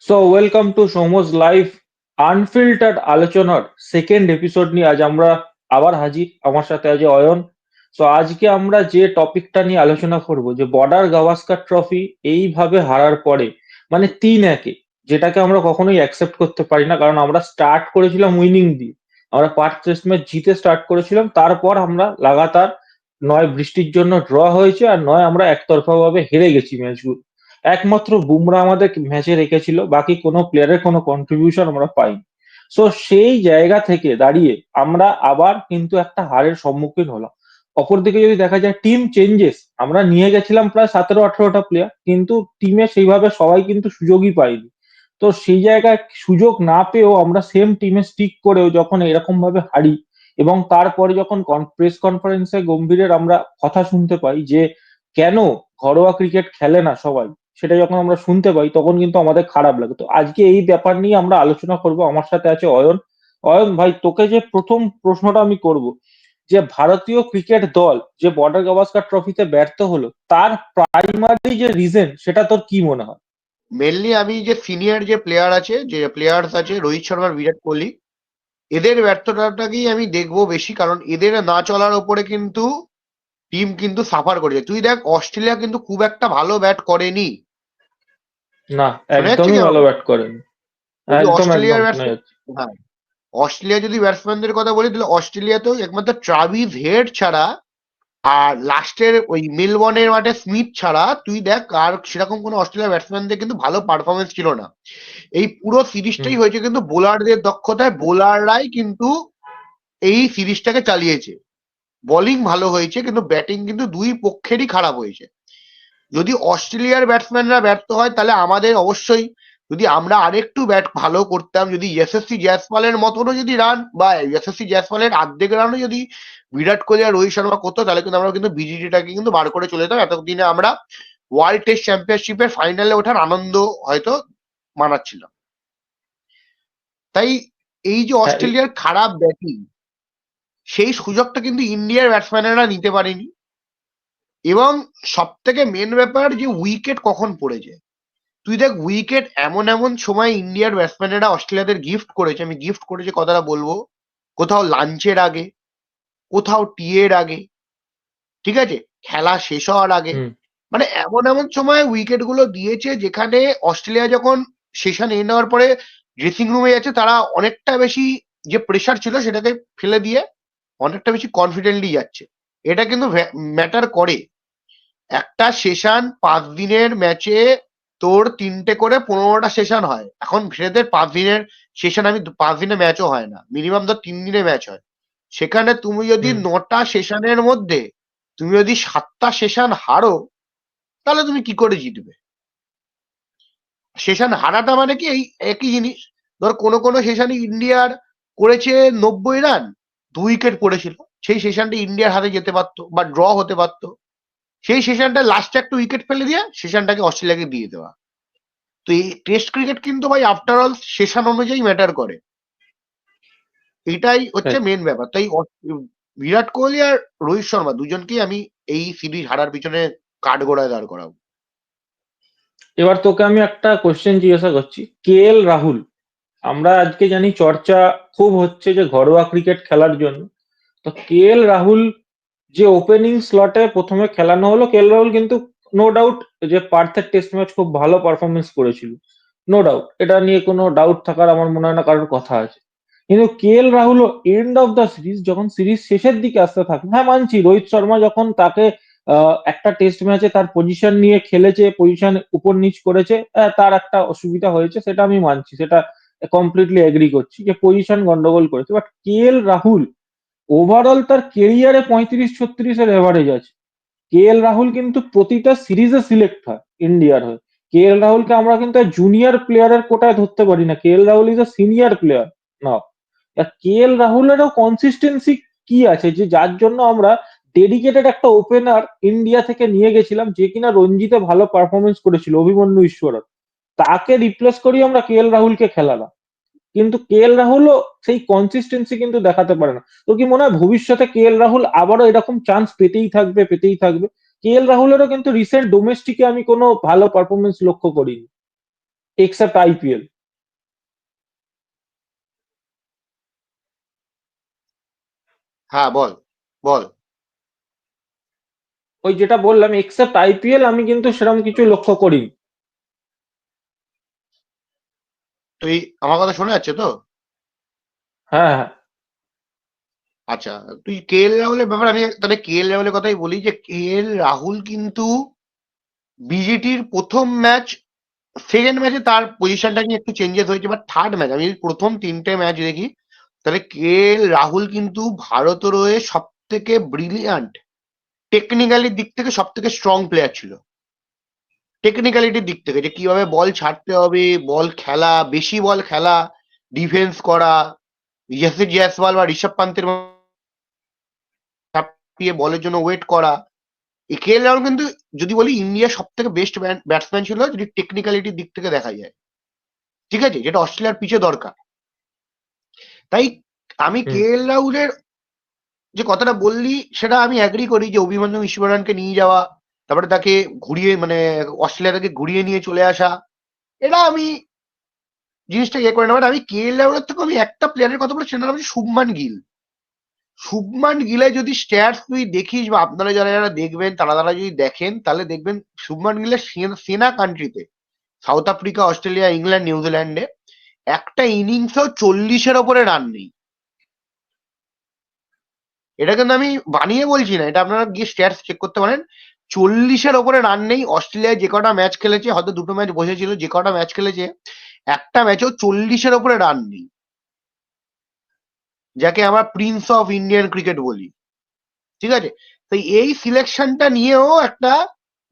So welcome to Soumaj live unfiltered আলোচনার second episode নিয়ে আজ আমরা আবার হাজির। আমার সাথে আছে অয়ন। সো আজকে আমরা যে টপিকটা নিয়ে আলোচনা করব, যে বর্ডার গাভাস্কার ট্রফি এইভাবে হারার পরে, মানে 3-1, যেটাকে আমরা কখনোই অ্যাকসেপ্ট করতে পারি না। কারণ আমরা স্টার্ট করেছিলাম উইনিং দিয়ে, আমরা 5 টেস্ট ম্যাচ জিতে স্টার্ট করেছিলাম, তারপর আমরা লাগাতার নয় বৃষ্টির জন্য ড্র হয়েছে, আর নয় আমরা একতরফা ভাবে হেরে গেছি ম্যাচগুলো। একমাত্র বুমরা আমাদের ম্যাচে রেখেছিল, বাকি কোনো প্লেয়ারের কোনো কন্ট্রিবিউশন আমরা পাইনি। সো সেই জায়গা থেকে দাঁড়িয়ে আমরা আবার কিন্তু একটা হারের সম্মুখীন হলাম। অপরদিকে যদি দেখা যায় টিম চেঞ্জেস, আমরা নিয়ে গেছিলাম প্রায় 17-18টা প্লেয়ার, কিন্তু টিমে সেইভাবে সবাই কিন্তু সুযোগই পাইনি। তো সেই জায়গায় সুযোগ না পেয়েও আমরা সেম টিমে স্টিক করেও যখন এরকম ভাবে হারি, এবং তারপরে যখন প্রেস কনফারেন্সে গম্ভীরের আমরা কথা শুনতে পাই যে কেন ঘরোয়া ক্রিকেট খেলে না সবাই, সেটা যখন আমরা শুনতে পাই তখন কিন্তু আমাদের খারাপ লাগে। তো আজকে এই ব্যাপার নিয়ে আমরা আলোচনা করব। আমার সাথে আছে অয়ন। অয়ন ভাই, তোকে যে প্রথম প্রশ্নটা আমি করব, যে ভারতীয় ক্রিকেট দল যে বর্ডার গাভাস্কার ট্রফিতে ব্যর্থ হলো, তার প্রাইমারি যে রিজন, সেটা তোর কি মনে হয়? মেনলি আমি যে সিনিয়র যে প্লেয়ার আছে, যে প্লেয়ার্স আছে, রোহিত শর্মা, বিরাট কোহলি, এদের ব্যর্থতাটাকেই আমি দেখবো বেশি। কারণ এদের না চলার ওপরে কিন্তু টিম কিন্তু সাফার করেছে। তুই দেখ, অস্ট্রেলিয়া কিন্তু খুব একটা ভালো ব্যাট করেনি। না, শোনা যাচ্ছে কি একদমই ভালো আমাকে? ব্যাট করেন। যদি একদম একদম অস্ট্রেলিয়ার শোনা ব্যাটসম্যান, যাচ্ছে। হ্যাঁ, অস্ট্রেলিয়া যদি ব্যাটসম্যানদের কথা বলি, তাহলে অস্ট্রেলিয়াতেও একমাত্র ট্রাভিস হেড ছাড়া আর লাস্টের ওই মেলবর্নের মাঠে স্মিথ ছাড়া তুই দেখ, আর সেরকম কোনো অস্ট্রেলিয়া ব্যাটসম্যানদের কিন্তু ভালো পারফরমেন্স ছিল না। এই পুরো হুম। সিরিজটাই হয়েছে কিন্তু বোলারদের দক্ষতায়। বোলাররাই কিন্তু এই সিরিজটাকে চালিয়েছে। বোলিং ভালো হয়েছে, কিন্তু ব্যাটিং কিন্তু দুই পক্ষেরই খারাপ হয়েছে। যদি অস্ট্রেলিয়ার ব্যাটসম্যানরা ব্যর্থ হয়, তাহলে আমাদের অবশ্যই, যদি আমরা আরেকটু ব্যাট ভালো করতাম, যদি যশস্বী জয়সওয়ালের মতনও যদি রান, বা যশস্বী জয়সওয়ালের অর্ধেক রানও যদি বিরাট কোহলি আর রোহিত শর্মা করতো, তাহলে কিন্তু আমরা কিন্তু বিজিটিটাকে কিন্তু বার করে চলে যেতাম। এতদিনে আমরা ওয়ার্ল্ড টেস্ট চ্যাম্পিয়নশিপের ফাইনালে ওঠার আনন্দ হয়তো মানাচ্ছিলাম। তাই এই যে হ্যাঁ। অস্ট্রেলিয়ার খারাপ ব্যাটিং, সেই সুযোগটা কিন্তু ইন্ডিয়ার ব্যাটসম্যানেরা নিতে পারেনি। এবং সব থেকে মেন ব্যাপার, যে উইকেট কখন পড়েছে। তুই দেখ, উইকেট এমন এমন সময় ইন্ডিয়ার ব্যাটসম্যানেরা অস্ট্রেলিয়াদের গিফট করেছে। আমি গিফট করেছে কথাটা বলবো, কোথাও লাঞ্চের আগে, কোথাও টি এর আগে, ঠিক আছে, খেলা শেষ হওয়ার আগে। হুম। মানে এমন এমন সময় উইকেট গুলো দিয়েছে, যেখানে অস্ট্রেলিয়া যখন সেশন এন্ড নেওয়ার পরে ড্রেসিং রুমে যাচ্ছে, তারা অনেকটা বেশি যে প্রেশার ছিল সেটাকে ফেলে দিয়ে অনেকটা বেশি কনফিডেন্টলি যাচ্ছে। এটা কিন্তু ম্যাটার করে। একটা সেশন 5 দিনের ম্যাচে তোর 3টে করে 15টা সেশন হয়। এখন সেদের 5 দিনের সেশন, 5 দিনের ম্যাচও হয় না, মিনিমাম ধর 3 দিনের ম্যাচ হয়। সেখানে তুমি যদি হুম। 9টা সেশনের মধ্যে তুমি যদি 7টা সেশন হারো, তাহলে তুমি কি করে জিতবে? সেশন হারাটা মানে কি, এই একই জিনিস। ধর কোনো কোনো সেশনে ইন্ডিয়ার করেছে 90 রান, 2 উইকেট পড়েছিল, সেই সেশনটা ইন্ডিয়ার হাতে যেতে পারতো বা ড্র হতে পারতো। সেই সেশনটা লাস্টে একটা উইকেট ফেলে দিয়ে সেশনটাকে অস্ট্রেলিয়াকে দিয়ে দেওয়া। তো এই টেস্ট ক্রিকেট কিন্তু ভাই আফটার অল সেশন অনুযায়ী ম্যাটার করে। এটাই হচ্ছে হ্যাঁ। মেন ব্যাপার। তাই বিরাট কোহলি আর রোহিত শর্মা দুজনকেই আমি এই সিরিজ হারার পিছনে কাঠগড়ায় দাঁড় করাবো। এবার তোকে আমি একটা কোশ্চেন জিজ্ঞাসা করছি। কে এল রাহুল, আমরা আজকে জানি চর্চা খুব হচ্ছে যে ঘরোয়া ক্রিকেট খেলার জন্য। তো কে এল রাহুল যে ওপেনিং স্লটে প্রথমে খেলানো হলো, কে এল রাহুল কিন্তু নো ডাউট যে পার্থের টেস্ট ম্যাচ খুব ভালো পারফরমেন্স করেছিল, নো ডাউট, এটা নিয়ে কোনো ডাউট থাকার আমার মনে হয় না কারোর কথা আছে। কিন্তু K L Rahul end of the series, যখন সিরিজ শেষের দিকে আসতে থাকে, হ্যাঁ মানছি রোহিত শর্মা যখন তাকে একটা টেস্ট ম্যাচে তার পজিশন নিয়ে খেলেছে, পজিশন উপর নিচ করেছে, তার একটা অসুবিধা হয়েছে, সেটা আমি মানছি, সেটা কমপ্লিটলি এগ্রি করছি যে পজিশন গন্ডগোল করেছে। But K L Rahul overall তার কেরিয়ারে 35-36-এর এভারেজ আছে। কে এল রাহুল কিন্তু প্রতিটা সিরিজে সিলেক্ট হয় ইন্ডিয়ার হয়ে। কে এল রাহুলকে আমরা কিন্তু জুনিয়র প্লেয়ারের কোটায় ধরতে পারি না, K L Rahul is a senior player now. K L রাহুলেরও কনসিস্টেন্সি কি আছে যে যার জন্য আমরা ডেডিকেটেড একটা ওপেনার ইন্ডিয়া থেকে নিয়ে গেছিলাম, যে কিনা রঞ্জিতে ভালো পারফরমেন্স করেছিল, অভিমন্যু ঈশ্বরন, তাকে রিপ্লেস করি আমরা কে এল রাহুলকে খেলালাম। কিন্তু কে এল রাহুলও সেই কনসিস্টেন্সি কিন্তু দেখাতে পারে না। তো কি মনে হয় ভবিষ্যতে কে এল রাহুল আবারও এরকম চান্স পেতেই থাকবে, পেতেই থাকবে? কে এল রাহুলেরও কিন্তু রিসেন্ট ডোমেস্টিকে আমি কোনো ভালো পারফরমেন্স লক্ষ্য করিনি। Except IPL. হ্যাঁ, বল বল। ওই যেটা বললাম এক্সেপ্ট আইপিএল আমি কিন্তু সেরকম কিছু লক্ষ্য করিনি। তুই আমার কথা শোনা যাচ্ছে তো? হ্যাঁ হ্যাঁ। আচ্ছা, তুই কে এল রাহুলের ব্যাপার, আমি তাহলে কে এল রাহুলের কথাই বলি যে কে এল রাহুল কিন্তু বিজেটির প্রথম ম্যাচ, সেকেন্ড ম্যাচে তার পজিশনটা নিয়ে একটু চেঞ্জেস হয়েছে, বাট থার্ড ম্যাচ আমি যদি প্রথম তিনটে ম্যাচ দেখি তাহলে কে এল রাহুল কিন্তু ভারতের হয়ে সব থেকে ব্রিলিয়ান্ট, টেকনিক্যালির দিক থেকে সব থেকে স্ট্রং প্লেয়ার ছিল। টেকনিক্যালিটির দিক থেকে যে কিভাবে বল ছাড়তে হবে, বল খেলা, বেশি বল খেলা, ডিফেন্স করা, ইয়াসির জয়সওয়াল বা ঋষভ পান্তের চাপিয়ে বলের জন্য ওয়েট করা। কে এল রাহুল কিন্তু যদি বলি ইন্ডিয়ার সব থেকে বেস্ট ব্যাটসম্যান ছিল যদি টেকনিক্যালিটির দিক থেকে দেখা যায়, ঠিক আছে, যেটা অস্ট্রেলিয়ার পিছে দরকার। তাই আমি হুম। কে এল রাহুলের যে কথাটা বললি সেটা আমি অ্যাগ্রি করি যে অভিমন্যু বিশ্বনাথকে নিয়ে যাওয়া, তারপরে তাকে ঘুরিয়ে মানে অস্ট্রেলিয়া থেকে ঘুরিয়ে নিয়ে চলে আসা, এটা আমি জিনিসটা ইয়ে করে নেবেন। আমি কে এল রাহুলের থেকে আমি একটা প্লেয়ারের কথা বলি, সেটা নাম হচ্ছে শুভমান গিল। শুভমান গিলে যদি স্ট্যাটস তুই দেখিস বা আপনারা যারা যারা দেখবেন তারা তারা যদি দেখেন তাহলে দেখবেন শুভমান গিলের সেনা কান্ট্রিতে, সাউথ আফ্রিকা, অস্ট্রেলিয়া, ইংল্যান্ড, নিউজিল্যান্ডে একটা ইনিংসেও 40-এর ওপরে রান নেই। এটা কিন্তু আমি বানিয়ে বলছি না, এটা আপনারা গিয়ে স্ট্যাটস চেক করতে পারেন। 40-এর ওপরে রান নেই। অস্ট্রেলিয়ায় যে কটা ম্যাচ খেলেছে, হয়তো দুটো ম্যাচ বসেছিল, যে কটা ম্যাচ খেলেছে একটা ম্যাচেও 40-এর ওপরে রান নেই, যাকে আমরা প্রিন্স অফ ইন্ডিয়ান ক্রিকেট বলি, ঠিক আছে। তো এই সিলেকশনটা নিয়েও একটা,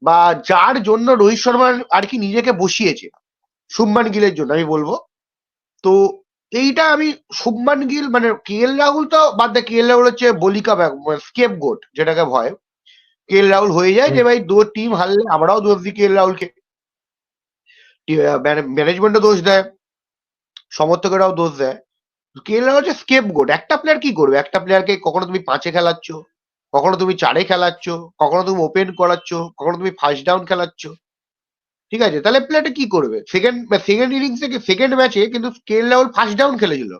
বা যার জন্য রোহিত শর্মা আর কি নিজেকে বসিয়েছে শুভমান গিলের জন্য আমি বলবো। তো এইটা আমি শুভমান গিল মানে কে এল রাহুল তো বাদ দে, কে এল রাহুল হচ্ছে বলিকা স্কেপ গোট যেটাকে ভয়, কে এল রাহুল হয়ে যায় যে হুম। ভাই দু টিম হারলে আমরাও দোষ দিই কে এল রাহুলকে, ম্যানেজমেন্টও দোষ দেয়, সমর্থকেরাও দোষ দেয়। কে এল রাহুল হচ্ছে স্কেপ গোট। একটা প্লেয়ার কি করবে, একটা প্লেয়ারকে কখনো তুমি পাঁচে খেলাচ্ছ, কখনো তুমি চারে খেলাচ্ছ, কখনো তুমি ওপেন করাচ্ছ, কখনো তুমি ফার্স্ট ডাউন খেলাচ্ছ, ঠিক আছে, তাহলে প্লেয়ারটা কি করবে? সেকেন্ড সেকেন্ড ইনিংস থেকে সেকেন্ড ম্যাচে কিন্তু K L Rahul first down খেলেছিল,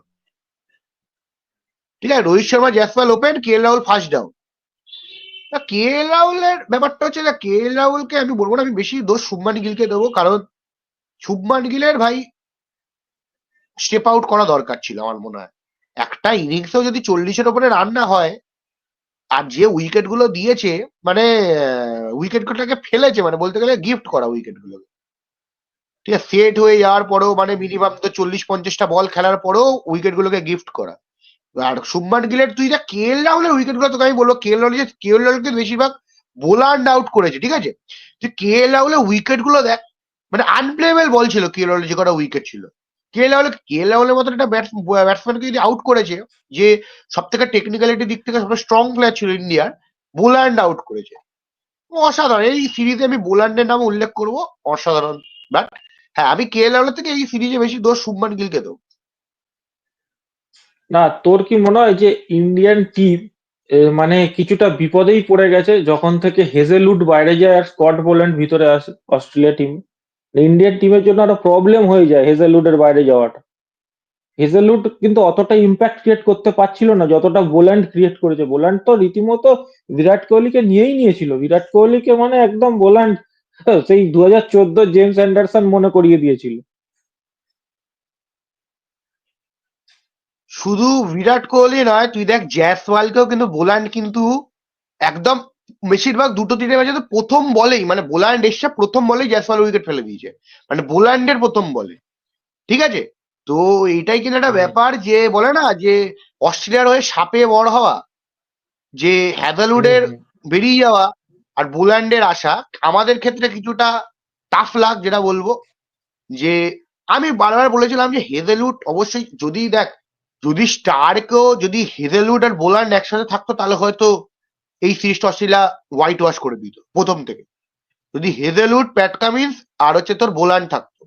ঠিক আছে, রোহিত শর্মা জয়সওয়াল ওপেন, কে এল রাহুল ফার্স্ট ডাউন। কে এল রাহুলের ব্যাপারটা হচ্ছে না, কে এল রাহুলকে আমি বলবো না, আমি বেশি দোষ শুভমান গিলকে দেবো, কারণ শুভমান গিলের ভাই স্টেপ আউট করা দরকার ছিল আমার মনে হয়। একটা ইনিংসেও যদি 40-এর ওপরে রান না হয়, আর যে উইকেট গুলো দিয়েছে মানে উইকেট গুলোকে ফেলেছে মানে বলতে গেলে গিফট করা উইকেট গুলো, ঠিক আছে, সেট হয়ে যাওয়ার পরেও মানে মিনিমাম তো 40-50টা বল খেলার পরেও উইকেট গুলোকে গিফট করা। আর শুভমান গিলের তুই যা কে এল রাহুলের উইকেট গুলো তোকে আমি বলবো, কে এল রাহুলকে বেশিরভাগ বোলার আউট করেছে, ঠিক আছে, তুই কে এল রাহুলের উইকেট গুলো দেখ, মানে আনপ্লেয়েবল বল ছিল কে এল রাহুলের যে কটা উইকেট ছিল। কে এল রাহুলের মতন একটা ব্যাটসম্যানকে যদি আউট করেছে, যে সব থেকে টেকনিক্যালিটির দিক থেকে সবথেকে স্ট্রং প্লেয়ার ছিল ইন্ডিয়ার, বোলার আউট করেছে। অসাধারণ। এই সিরিজে আমি বোলান্ডের নাম উল্লেখ করব, অসাধারণ। বাট হ্যাঁ, আমি কে এল রাহুলের থেকে এই সিরিজে বেশি দোষ শুভমান গিলকে দেবো। না, তোর কি মনে হয় যে ইন্ডিয়ান টিম মানে কিছুটা বিপদেই পড়ে গেছে যখন থেকে হেজেলউড বাইরে যায় আর স্কট বোল্যান্ড ভিতরে আসে অস্ট্রেলিয়া টিম? ইন্ডিয়ান টিমের জন্য একটা প্রবলেম হয়ে যায় হেজেলউডের বাইরে যাওয়াটা। হেজেলউড কিন্তু অতটা ইম্প্যাক্ট ক্রিয়েট করতে পারছিল না যতটা বোল্যান্ড ক্রিয়েট করেছে। বোল্যান্ড তো রীতিমতো বিরাট কোহলিকে নিয়েই নিয়েছিল, বিরাট কোহলিকে মানে একদম বোল্যান্ড সেই 2014 জেমস অ্যান্ডারসন মনে করিয়ে দিয়েছিল। শুধু বিরাট কোহলি নয়, তুই দেখ জয়সওয়ালকেও কিন্তু বোলান্ড কিন্তু একদম বেশিরভাগ দুটো তিনটে ম্যাচে তো প্রথম বলেই মানে বোলান্ড এসছে প্রথম বলেই জয়সওয়াল উইকেট ফেলে দিয়েছে, মানে বোলান্ডের প্রথম বলে, ঠিক আছে। তো এইটাই কিন্তু একটা হুম ব্যাপার যে বলে না যে অস্ট্রেলিয়ার হয়ে সাপে বড় হওয়া, যে হুম হ্যাজেলউডের হুম। বেরিয়ে যাওয়া আর বোলান্ডের আসা আমাদের ক্ষেত্রে কিছুটা টাফ লাগ, যেটা বলবো যে আমি বারবার বলেছিলাম যে হেজেলউড অবশ্যই যদি দেখ, যদি স্টারকেও যদি হেজেলউড আর বোলান্ড একসাথে থাকতো তাহলে হয়তো এই সিরিজটা অস্ট্রেলিয়া হোয়াইট ওয়াশ করে দিত প্রথম থেকে। যদি হেজেলউড, প্যাট কামিন্স আর হচ্ছে তোর বোলান্ড থাকতো,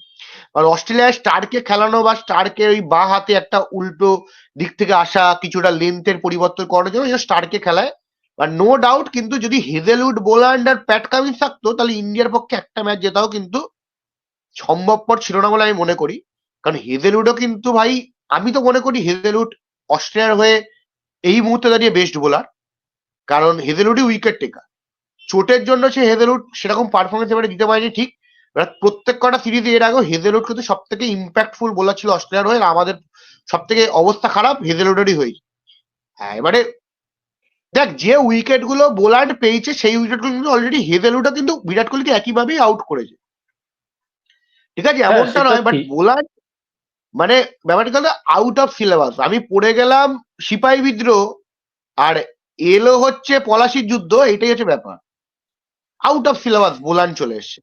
আর অস্ট্রেলিয়ায় স্টারকে খেলানো বা স্টারকে ওই বাঁ হাতে একটা উল্টো দিক থেকে আসা কিছুটা লেন্থের পরিবর্তন করার জন্য স্টারকে খেলায়। আর নো ডাউট কিন্তু যদি হেজেলউড, বোলান্ড আর প্যাট কামিন্স থাকতো তাহলে ইন্ডিয়ার পক্ষে একটা ম্যাচ জেতাও কিন্তু সম্ভবপর ছিল না বলে আমি মনে করি। কারণ হেজেলউডও কিন্তু ভাই, আমি তো মনে করি হেজেলউড অস্ট্রেলিয়ার হয়ে এই মুহূর্তে দাঁড়িয়ে বেস্ট বোলার। কারণ হেজেলউডই উইকেট টেকার। চোটের জন্য সে হেজেলউড সেরকম পারফরমেন্স এবারে দিতে পারেনি ঠিক। প্রত্যেক কটা সিরিজে এর আগেও হেজেলউড কিন্তু সব থেকে ইম্প্যাক্টফুল বোলার ছিল অস্ট্রেলিয়ার হয়ে। আর আমাদের সব থেকে অবস্থা খারাপ হেজেলউডেরই হয়েছে। হ্যাঁ, এবারে দেখ, যে উইকেট গুলো বোলার পেয়েছে সেই উইকেট গুলো কিন্তু অলরেডি হেজেলউডও কিন্তু বিরাট কোহলিকে একইভাবেই আউট করেছে। ঠিক আছে, হ্যাঁ এমনটা সেটা নয়, বাট ঠিক। বোলার মানে ব্যাপারটা কিন্তু আউট অফ সিলেবাস। আমি পড়ে গেলাম সিপাহী বিদ্রোহ আর এলো হচ্ছে পলাশির যুদ্ধ, এটাই হচ্ছে ব্যাপার। আউট অফ সিলেবাস বোলার চলে এসছে।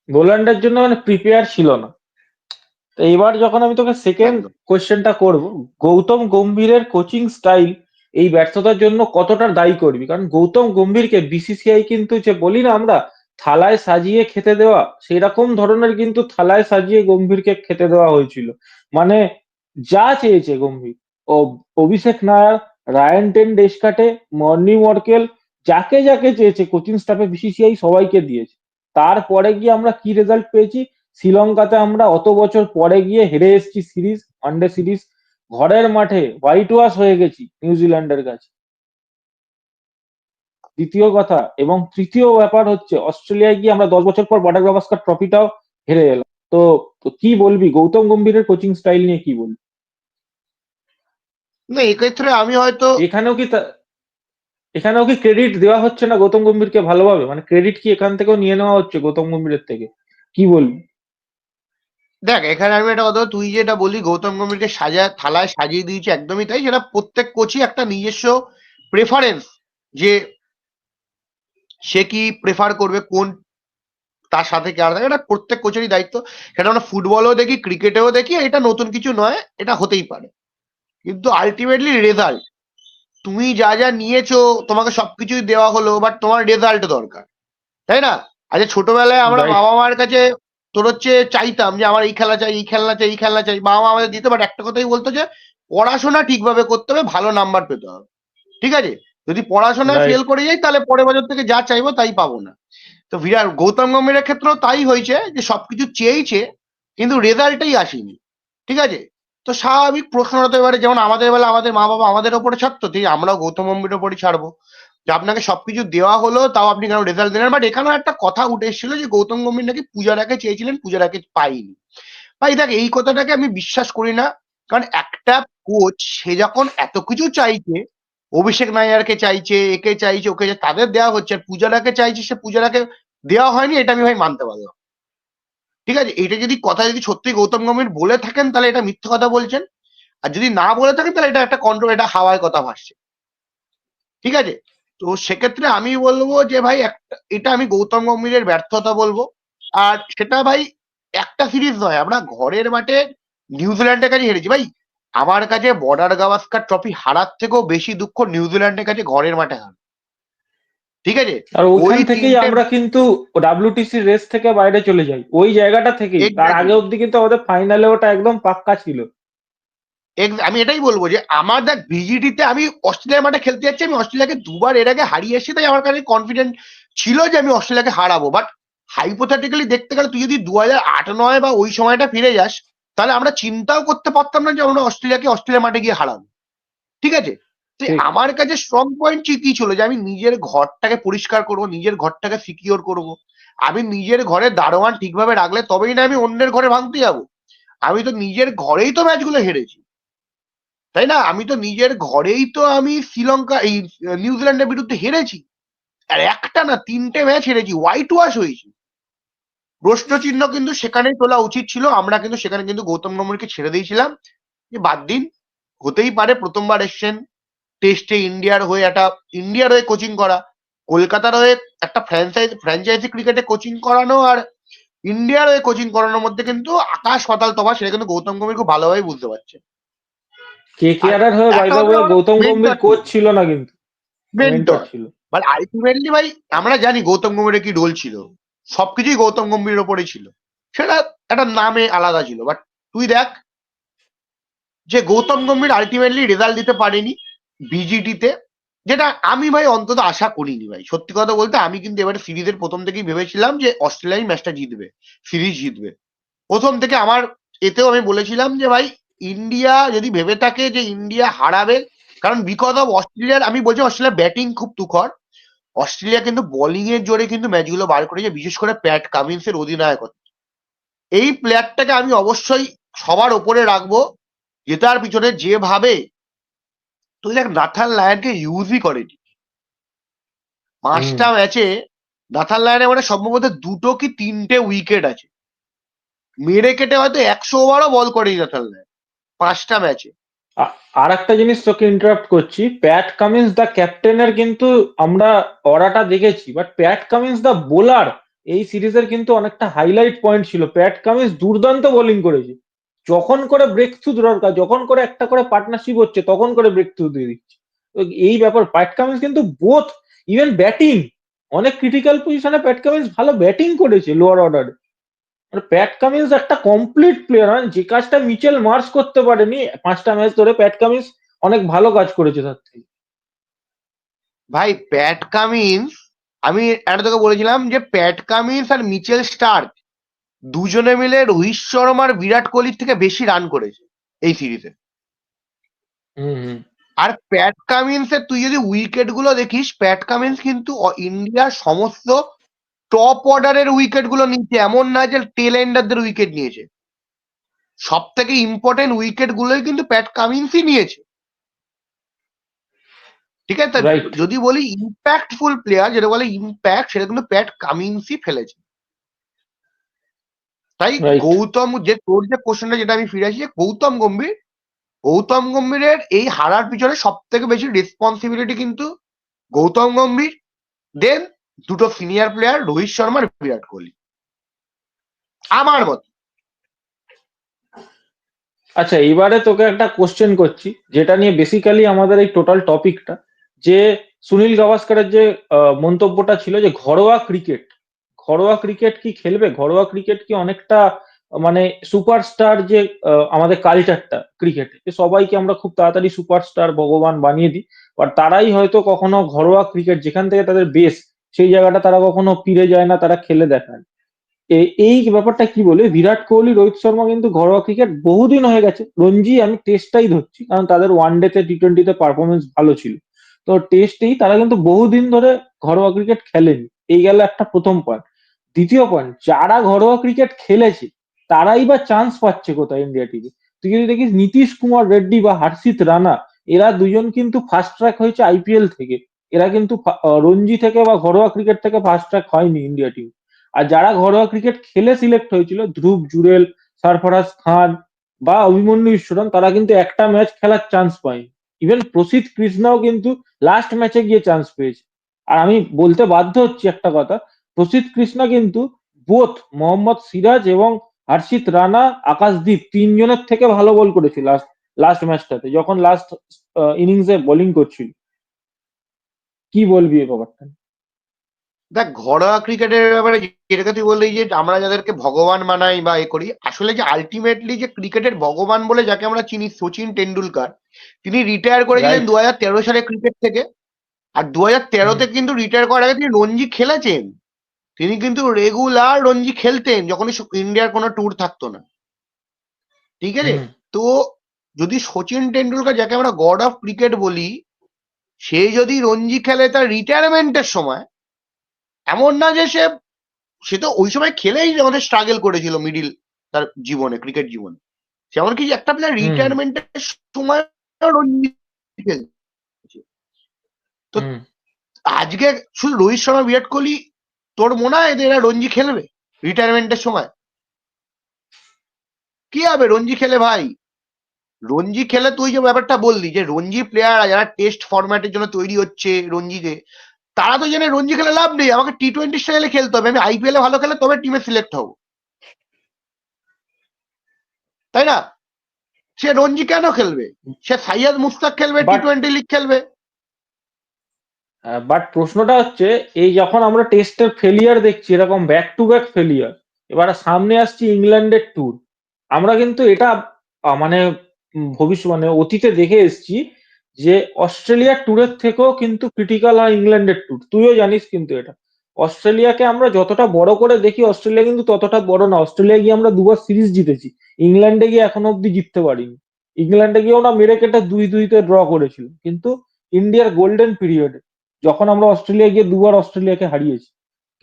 বোলান্ডের জন্য মানে প্রিপেয়ার ছিল না। তো এবার যখন আমি তোকে সেকেন্ড একদম। কোশ্চেনটা করব, গৌতম গম্ভীরের কোচিং স্টাইল এই ব্যর্থতার জন্য কতটা দায়ী করবি? কারণ গৌতম গম্ভীরকে বিসিসিআই কিন্তু, যে বলি না আমরা থালায় সাজিয়ে খেতে দেওয়া, সেই রকম ধরনের কিন্তু থালায় সাজিয়ে গম্ভীরকে খেতে দেওয়া হয়েছিল। মানে যা চেয়েছে গম্ভীর, ও Abhishek Nayar, Ryan ten Doeschate, Morne Morkel, যাকে যাকে চেয়েছে কোচিং স্টাফে বিসিসিআই সবাইকে দিয়েছে। তারপরে গিয়ে আমরা কি রেজাল্ট পেয়েছি? শ্রীলঙ্কাতে আমরা অত বছর পরে গিয়ে হেরে এসেছি সিরিজ, ওয়ানডে সিরিজ, ঘরের মাঠে হোয়াইট ওয়াশ হয়ে গেছি নিউজিল্যান্ডের কাছে। দ্বিতীয় কথা, এবং তৃতীয় ব্যাপার হচ্ছে অস্ট্রেলিয়ায় গিয়ে আমরা 10 বছর পর বর্ডার গাভাস্কার ট্রফিটাও হেরে এলাম। তো তো কি বলবি গৌতম গম্ভীরের কোচিং স্টাইল নিয়ে, কি বলবি? না, এক্ষেত্রে আমি হয়তো এখানেও কি এখানেও কি ক্রেডিট দেওয়া হচ্ছে না গৌতম গম্ভীরকে ভালোভাবে? মানে ক্রেডিট কি এখান থেকেও নিয়ে নেওয়া হচ্ছে গৌতম গম্ভীরের থেকে? কি বলবি? দেখ, এখানে আমি একটা কথা, তুই যেটা বললি গৌতম গম্ভীরকে থালায় সাজিয়ে দিয়েছে, একদমই তাই। সেটা প্রত্যেক কোচই একটা নিজস্ব প্রেফারেন্স, যে সে কি প্রেফার করবে, কোন তার সাথে কে আর থাকে, এটা প্রত্যেক কোচেরই দায়িত্ব। সেটা আমরা ফুটবলেও দেখি, ক্রিকেটেও দেখি, এটা নতুন কিছু নয়, এটা হতেই পারে। কিন্তু আলটিমেটলি রেজাল্ট, তুমি যা যা নিয়েছো, তোমাকে সবকিছুই দেওয়া হলো, বাট তোমার রেজাল্ট দরকার, তাই না? আচ্ছা, ছোটবেলায় আমরা রাইট। বাবা মার কাছে তোর হচ্ছে চাইতাম যে আমার এই খেলা চাই, এই খেলনা চাই, এই খেলনা চাই, বাবা মা আমাদের দিতে, বাট একটা কথাই বলতো যে পড়াশোনা ঠিকভাবে করতে হবে, ভালো নাম্বার পেতে হবে। ঠিক আছে, যদি পড়াশোনায় ফেল রাইট। করে যাই তাহলে পরের বছর থেকে যা চাইবো তাই পাবো না। তো গৌতম গম্ভীরের ক্ষেত্রেও তাই হয়েছে, যে সবকিছু চেয়েছে কিন্তু রেজাল্টই আসেনি। ঠিক আছে, তো স্বাভাবিক প্রশ্নটা তো এবারে, যেমন আমাদের বেলা আমাদের মা বাবা আমাদের ওপরে ছাড়তো, ঠিক আমরাও গৌতম গম্ভীরের ওপরই ছাড়বো, যে আপনাকে সবকিছু দেওয়া হলো তাও আপনি কেন রেজাল্ট দিলেন। বাট এখানেও একটা কথা উঠে এসেছিল যে গৌতম গম্ভীর নাকি পূজারাকে চেয়েছিলেন, পূজারাকে পাইনি। ভাই দেখ, এই কথাটাকে আমি বিশ্বাস করি না। কারণ একটা কোচ সে যখন এত কিছু চাইছে, অভিষেক নায়ারকে চাইছে, একে চাইছে, ওকে চাইছে, তাদের দেওয়া হচ্ছে, আর পূজারাকে চাইছে, সে পূজারাকে দেওয়া হয়নি, এটা আমি ভাই মানতে পারলাম। ঠিক আছে, এটা যদি কথা যদি সত্যি গৌতম গম্ভীর বলে থাকেন তাহলে এটা মিথ্যে কথা বলছেন। আর যদি না বলে থাকেন তাহলে এটা একটা কন্ট্রোল, এটা হাওয়ায় কথা ভাসছে। ঠিক আছে, তো সেক্ষেত্রে আমি বলবো যে ভাই এটা আমি গৌতম গম্ভীরের ব্যর্থতা বলবো। আর সেটা ভাই একটা সিরিজ নয়, আমরা ঘরের মাঠে নিউজিল্যান্ডের কাছে হেরেছি ভাই। আমার কাছে বর্ডার গাভাস্কার ট্রফি হারার থেকেও বেশি দুঃখ নিউজিল্যান্ডের কাছে ঘরের মাঠে হার। ঠিক আছে, আর ওই ওইখান থেকেই তিনটে আমরা কিন্তু ডাব্লিউটিসি রেস থেকে বাইরে চলে যাই, ওই জায়গাটা থেকেই। তার আগে এক্স্যাক্টলি, অব্দি কিন্তু আমাদের ফাইনালে ওটা একদম পাক্কা ছিল। আমি এটাই বলবো যে আমার দেখ ভিজিটিতে আমি অস্ট্রেলিয়ার মাঠে খেলতে যাচ্ছি, আমি অস্ট্রেলিয়াকে দুবার এর আগে হারিয়ে এসেছি, তাই আমার কাছে কনফিডেন্ট ছিল যে আমি অস্ট্রেলিয়াকে হারাবো। বাট হাইপোথেটিক্যালি দেখতে গেলে তুই যদি 2008-9 বা ওই সময়টা ফিরে যাস, তাহলে আমরা চিন্তাও করতে পারতাম না যে আমরা অস্ট্রেলিয়াকে অস্ট্রেলিয়ার মাঠে গিয়ে হারাবো। ঠিক আছে, তো ঠিক। আমার কাছে স্ট্রং পয়েন্ট কি ছিল, যে আমি নিজের ঘরটাকে পরিষ্কার করব, নিজের ঘরটাকে সিকিওর করব। আমি নিজের ঘরে দারোয়ান ঠিকভাবে রাখলে তবেই না আমি অন্যের ঘরে ভাঙতে যাবো। আমি তো নিজের ঘরেই তো ম্যাচগুলো হেরেছি, তাই না? আমি তো নিজের ঘরেই তো আমি শ্রীলঙ্কা এই নিউজিল্যান্ডের বিরুদ্ধে হেরেছি। আর একটা না, তিনটে ম্যাচ হেরেছি, হোয়াইট ওয়াশ হয়েছি। প্রশ্ন চিহ্ন কিন্তু সেখানেই তোলা উচিত ছিল। আমরা কিন্তু সেখানে কিন্তু গৌতম গম্ভীরকে ছেড়ে দিয়েছিলাম, যে বাদ দিন, হতেই পারে প্রথমবার এসছেন টেস্টে ইন্ডিয়ার হয়ে কোচিং করা, কলকাতার হয়ে একটা ফ্র্যাঞ্চাইজি ক্রিকেটে কোচিং করানো, আর ইন্ডিয়ার হয়ে কোচিং করানোর মধ্যে কিন্তু আকাশ পাতাল তফাৎ, সেটা কিন্তু গৌতম গম্ভীর খুব ভালোভাবে বুঝতে পারছে। কে কে আর আর হয়ে বাই একটা দ্য কথা, way Gautam Gambhir mentor coach ছিল না কিন্তু, মেন্টর মেন্টর ছিল। মানে আলটিমেটলি ভাই, আমরা জানি গৌতম গম্ভীরের কি রোল ছিল, সবকিছুই গৌতম গম্ভীরের ওপরেই ছিল। সেটা একটা নামে আলাদা ছিল, বাট তুই দেখ যে গৌতম গম্ভীর আলটিমেটলি রেজাল্ট দিতে পারেনি বিজিটিতে। যেটা আমি ভাই অন্তত আশা করিনি ভাই, সত্যি কথা বলতে। আমি কিন্তু এবারে সিরিজের প্রথম থেকেই ভেবেছিলাম যে অস্ট্রেলিয়াই ম্যাচটা জিতবে, সিরিজ জিতবে প্রথম থেকে। আমার এতেও আমি বলেছিলাম যে ভাই, ইন্ডিয়া যদি ভেবে থাকে যে ইন্ডিয়া হারাবে, কারণ বিকজ অফ অস্ট্রেলিয়ার, আমি বলছি অস্ট্রেলিয়ার ব্যাটিং খুব তুখর। অস্ট্রেলিয়া কিন্তু বোলিং এর জোরে কিন্তু ম্যাচগুলো বার করেছে, বিশেষ করে প্যাট কামিন্সের অধিনায়কত্ব। এই প্লেয়ারটাকে আমি অবশ্যই সবার ওপরে রাখবো, যেটার পিছনে যেভাবে তুই দেখ নাথান লায়নকে ইউজই করেনি হুম। 5টা ম্যাচে। নাথান লায়নের মানে সম্ভবত 2টো কি 3টে উইকেট আছে, মেরে কেটে হয়তো 100 ওভারও বল করেনি নাথান লায়ন 5টা ম্যাচে। আর একটা জিনিস তোকে ইন্টারাপ্ট করছি, প্যাট কামিন্স দা ক্যাপ্টেনের কিন্তু আমরা অরাটা দেখেছি, but Pat Cummins the bowler এই সিরিজের কিন্তু অনেকটা হাইলাইট পয়েন্ট ছিল। প্যাট কামিন্স দুর্দান্ত বোলিং করেছে, যখন করে ব্রেক থ্রু দরকার, যখন করে একটা করে পার্টনারশিপ হচ্ছে তখন করে ব্রেক থ্রু দিয়ে দিচ্ছে। তো এই ব্যাপার, প্যাট কামিন্স কিন্তু বোথ, ইভেন ব্যাটিং, অনেক ক্রিটিক্যাল পজিশনে প্যাট কামিন্স ভালো ব্যাটিং করেছে লোয়ার অর্ডারে। মানে প্যাট কামিন্স একটা কমপ্লিট প্লেয়ার, মানে যে কাজটা মিচেল মার্শ করতে পারেনি 5টা ম্যাচ ধরে, প্যাট কামিন্স অনেক ভালো কাজ করেছে তার থেকে। ভাই প্যাট কামিন্স, আমি একটা তোকে বলেছিলাম যে প্যাট কামিন্স আর মিচেল স্টার্ক দুজনে মিলে রোহিত শর্মার বিরাট কোহলির থেকে বেশি রান করেছে এই সিরিজে। হুম হুম। আর প্যাট কামিন্সের তুই যদি উইকেট গুলো দেখিস, প্যাট কামিন্স কিন্তু ইন্ডিয়ার সমস্ত টপ অর্ডারের উইকেট গুলো নিচ্ছে, এমন না যে টেল এন্ডারদের উইকেট নিয়েছে। সব থেকে ইম্পর্টেন্ট উইকেট গুলোই কিন্তু প্যাট কামিন্সই নিয়েছে। ঠিক আছে, তা রাইট যদি বলি ইম্প্যাক্টফুল প্লেয়ার, যেটা বলে ইম্প্যাক্ট, সেটা কিন্তু প্যাট কামিন্সই ফেলেছে। তাই রাইট। গৌতম, যে তোর যে কোশ্চেনটা যেটা আমি ফিরে আসি, যে গৌতম গম্ভীরের এই হারার পিছনে সব থেকে বেশি রেসপন্সিবিলিটি কিন্তু গৌতম গম্ভীর, দেন দুটো সিনিয়র প্লেয়ার রোহিত শর্মা আর বিরাট কোহলি, আমার মতে। আচ্ছা, এবারে তোকে একটা কোশ্চেন করছি, যেটা নিয়ে বেসিক্যালি আমাদের এই টোটাল টপিকটা, যে সুনীল গাভাস্করের যে মন্তব্যটা ছিল যে ঘরোয়া ক্রিকেট কি খেলবে, ঘরোয়া ক্রিকেট কি অনেকটা মানে সুপারস্টার যে আমাদের কালচারটা ক্রিকেটে, সবাইকে আমরা খুব তাড়াতাড়ি সুপারস্টার ভগবান বানিয়ে দিই, বাট তারাই হয়তো কখনো ঘরোয়া ক্রিকেট যেখান থেকে তাদের বেস, সেই জায়গাটা তারা কখনো ফিরে যায় না, তারা খেলে দেখায়। এই ব্যাপারটা কি বলে, বিরাট কোহলি রোহিত শর্মা কিন্তু ঘরোয়া ক্রিকেট বহুদিন হয়ে গেছে, রঞ্জি আমি টেস্টটাই ধরছি কারণ তাদের ওয়ানডেতে টি-20তে পারফরমেন্স ভালো ছিল, তো টেস্টেই তারা কিন্তু বহুদিন ধরে ঘরোয়া ক্রিকেট খেলেনি। এই গেল একটা প্রথম পয়েন্ট। দ্বিতীয় পয়েন্ট, যারা ঘরোয়া ক্রিকেট খেলেছে তারাই বা চান্স পাচ্ছে কোথায় ইন্ডিয়া টিমে? তুই যদি দেখিস নীতিশ কুমার রেড্ডি বা হর্ষিত রানা, এরা দুজন কিন্তু ফার্স্ট ট্র্যাক হয়েছে আইপিএল থেকে, এরা কিন্তু রঞ্জি থেকে বা ঘরোয়া ক্রিকেট থেকে ফার্স্ট ট্র্যাক হয়নি ইন্ডিয়া টিম। আর যারা ঘরোয়া ক্রিকেট খেলে সিলেক্ট হয়েছিল, ধ্রুব জুরেল, সরফরাজ খান বা অভিমন্যু ঈশ্বরন, তারা কিন্তু একটা ম্যাচ খেলার চান্স পায়নি। ইভেন প্রসিদ্ধ কৃষ্ণাও কিন্তু লাস্ট ম্যাচে গিয়ে চান্স পেয়েছে। আর আমি বলতে বাধ্য হচ্ছি একটা কথা, প্রসিদ্ধ কৃষ্ণা কিন্তু বোথ মোহাম্মদ সিরাজ এবং হর্ষিত রানা, আকাশদীপ তিনজনের থেকে ভালো বল করেছিল লাস্ট লাস্ট ম্যাচটাতে, যখন লাস্ট ইনিংসে বোলিং করছিল। কি বলবি এই ব্যাপারটা? দেখ ঘরোয়া ক্রিকেটের ব্যাপারে যেটাকে তুই বললি যে আমরা যাদেরকে ভগবান মানাই বা এ করি, আসলে যে আলটিমেটলি যে ক্রিকেটের ভগবান বলে যাকে আমরা চিনি, সচিন টেন্ডুলকার, তিনি রিটায়ার করেছিলেন রাইট। 2013 সালে ক্রিকেট থেকে। আর 2013-তে কিন্তু রিটায়ার করার আগে তিনি রঞ্জি খেলেছেন। তিনি কিন্তু রেগুলার রঞ্জি খেলতেন যখনই ইন্ডিয়ার কোনো ট্যুর থাকতো না। ঠিক আছে, হুম তো যদি সচিন টেন্ডুলকার, যাকে আমরা গড অফ ক্রিকেট বলি, সে যদি রঞ্জি খেলে তার রিটায়ারমেন্টের সময়, এমন না যে সে তো ওই সময় খেলেই আমাদের স্ট্রাগল করেছিল মিডিল তার জীবনে, ক্রিকেট জীবনে। যেমন কি একটা প্লেয়ার হুম রিটায়ারমেন্টের সময় রঞ্জি খেলছে। তো হুম। আজকে শুধু রোহিত শর্মা বিরাট কোহলি, তোর মনে হয় যে এরা রঞ্জি খেলবে রিটায়ারমেন্টের সময়? কি হবে রঞ্জি খেলে ভাই? রঞ্জি খেলে তুই যে ব্যাপারটা বললি যে রঞ্জি প্লেয়ার যারা টেস্ট ফরম্যাটের জন্য তৈরি হচ্ছে রঞ্জিতে, তারা তো জানে রঞ্জি খেলে লাভ নেই, আমাকে টি-20 স্টাইলে খেলতে হবে, আমি আইপিএল এ ভালো খেলে তবে টিমে সিলেক্ট হবো, তাই না? সে রঞ্জি কেন খেলবে? সে সাইয়াদ মুস্তাক খেলবে, বাট টি-20 লিগ খেলবে। বাট প্রশ্নটা হচ্ছে, এই যখন আমরা টেস্টের ফেলিয়ার দেখছি এরকম ব্যাক টু ব্যাক ফেলিয়ার, এবারে সামনে আসছে ইংল্যান্ডের ট্যুর, আমরা কিন্তু এটা মানে ভবিষ্যৎ মানে অতীতে দেখে এসেছি যে অস্ট্রেলিয়ার ট্যুরের থেকেও কিন্তু ক্রিটিক্যাল হয় ইংল্যান্ডের ট্যুর, তুইও জানিস কিন্তু এটা। অস্ট্রেলিয়াকে আমরা যতটা বড় করে দেখি, অস্ট্রেলিয়া কিন্তু ততটা বড় না। অস্ট্রেলিয়া গিয়ে আমরা দুবার সিরিজ জিতেছি, ইংল্যান্ডে গিয়ে এখনো অব্দি জিততে পারিনি। ইংল্যান্ডে গিয়ে ওরা মেরে কেটে 2-2-তে ড্র করেছিল, কিন্তু ইন্ডিয়ার গোল্ডেন পিরিয়ডে যখন আমরা অস্ট্রেলিয়া গিয়ে দুবার অস্ট্রেলিয়াকে হারিয়েছি।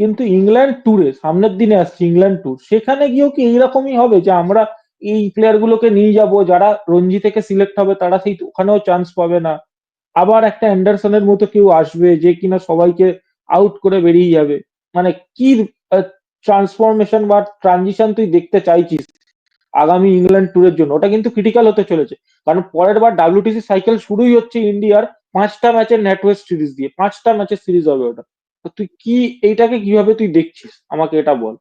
কিন্তু ইংল্যান্ড ট্যুরে সামনের দিনে আসছে ইংল্যান্ড ট্যুর, সেখানে গিয়েও কি এইরকমই হবে যে আমরা এই প্লেয়ার গুলোকে নিয়ে যাব, যারা রঞ্জি থেকে সিলেক্ট হবে তারা সেই ওখানেও চান্স পাবে না। আবার একটা অ্যান্ডারসনের মতো কেউ আসবে যে কিনা সবাইকে আউট করে বেরিয়ে যাবে। মানে কি ট্রান্সফরমেশন বা ট্রানজিশন তুই দেখতে চাইছিস আগামী ইংল্যান্ড ট্যুরের জন্য? ওটা কিন্তু ক্রিটিক্যাল হতে চলেছে, কারণ পরের বার ডাব্লিউটিসি সাইকেল শুরুই হচ্ছে ইন্ডিয়ার 5টা ম্যাচের নেটওয়েস্ট সিরিজ দিয়ে, 5টা ম্যাচের সিরিজ হবে ওটা। তো তুই কি এইটাকে কিভাবে তুই দেখছিস আমাকে এটা বল।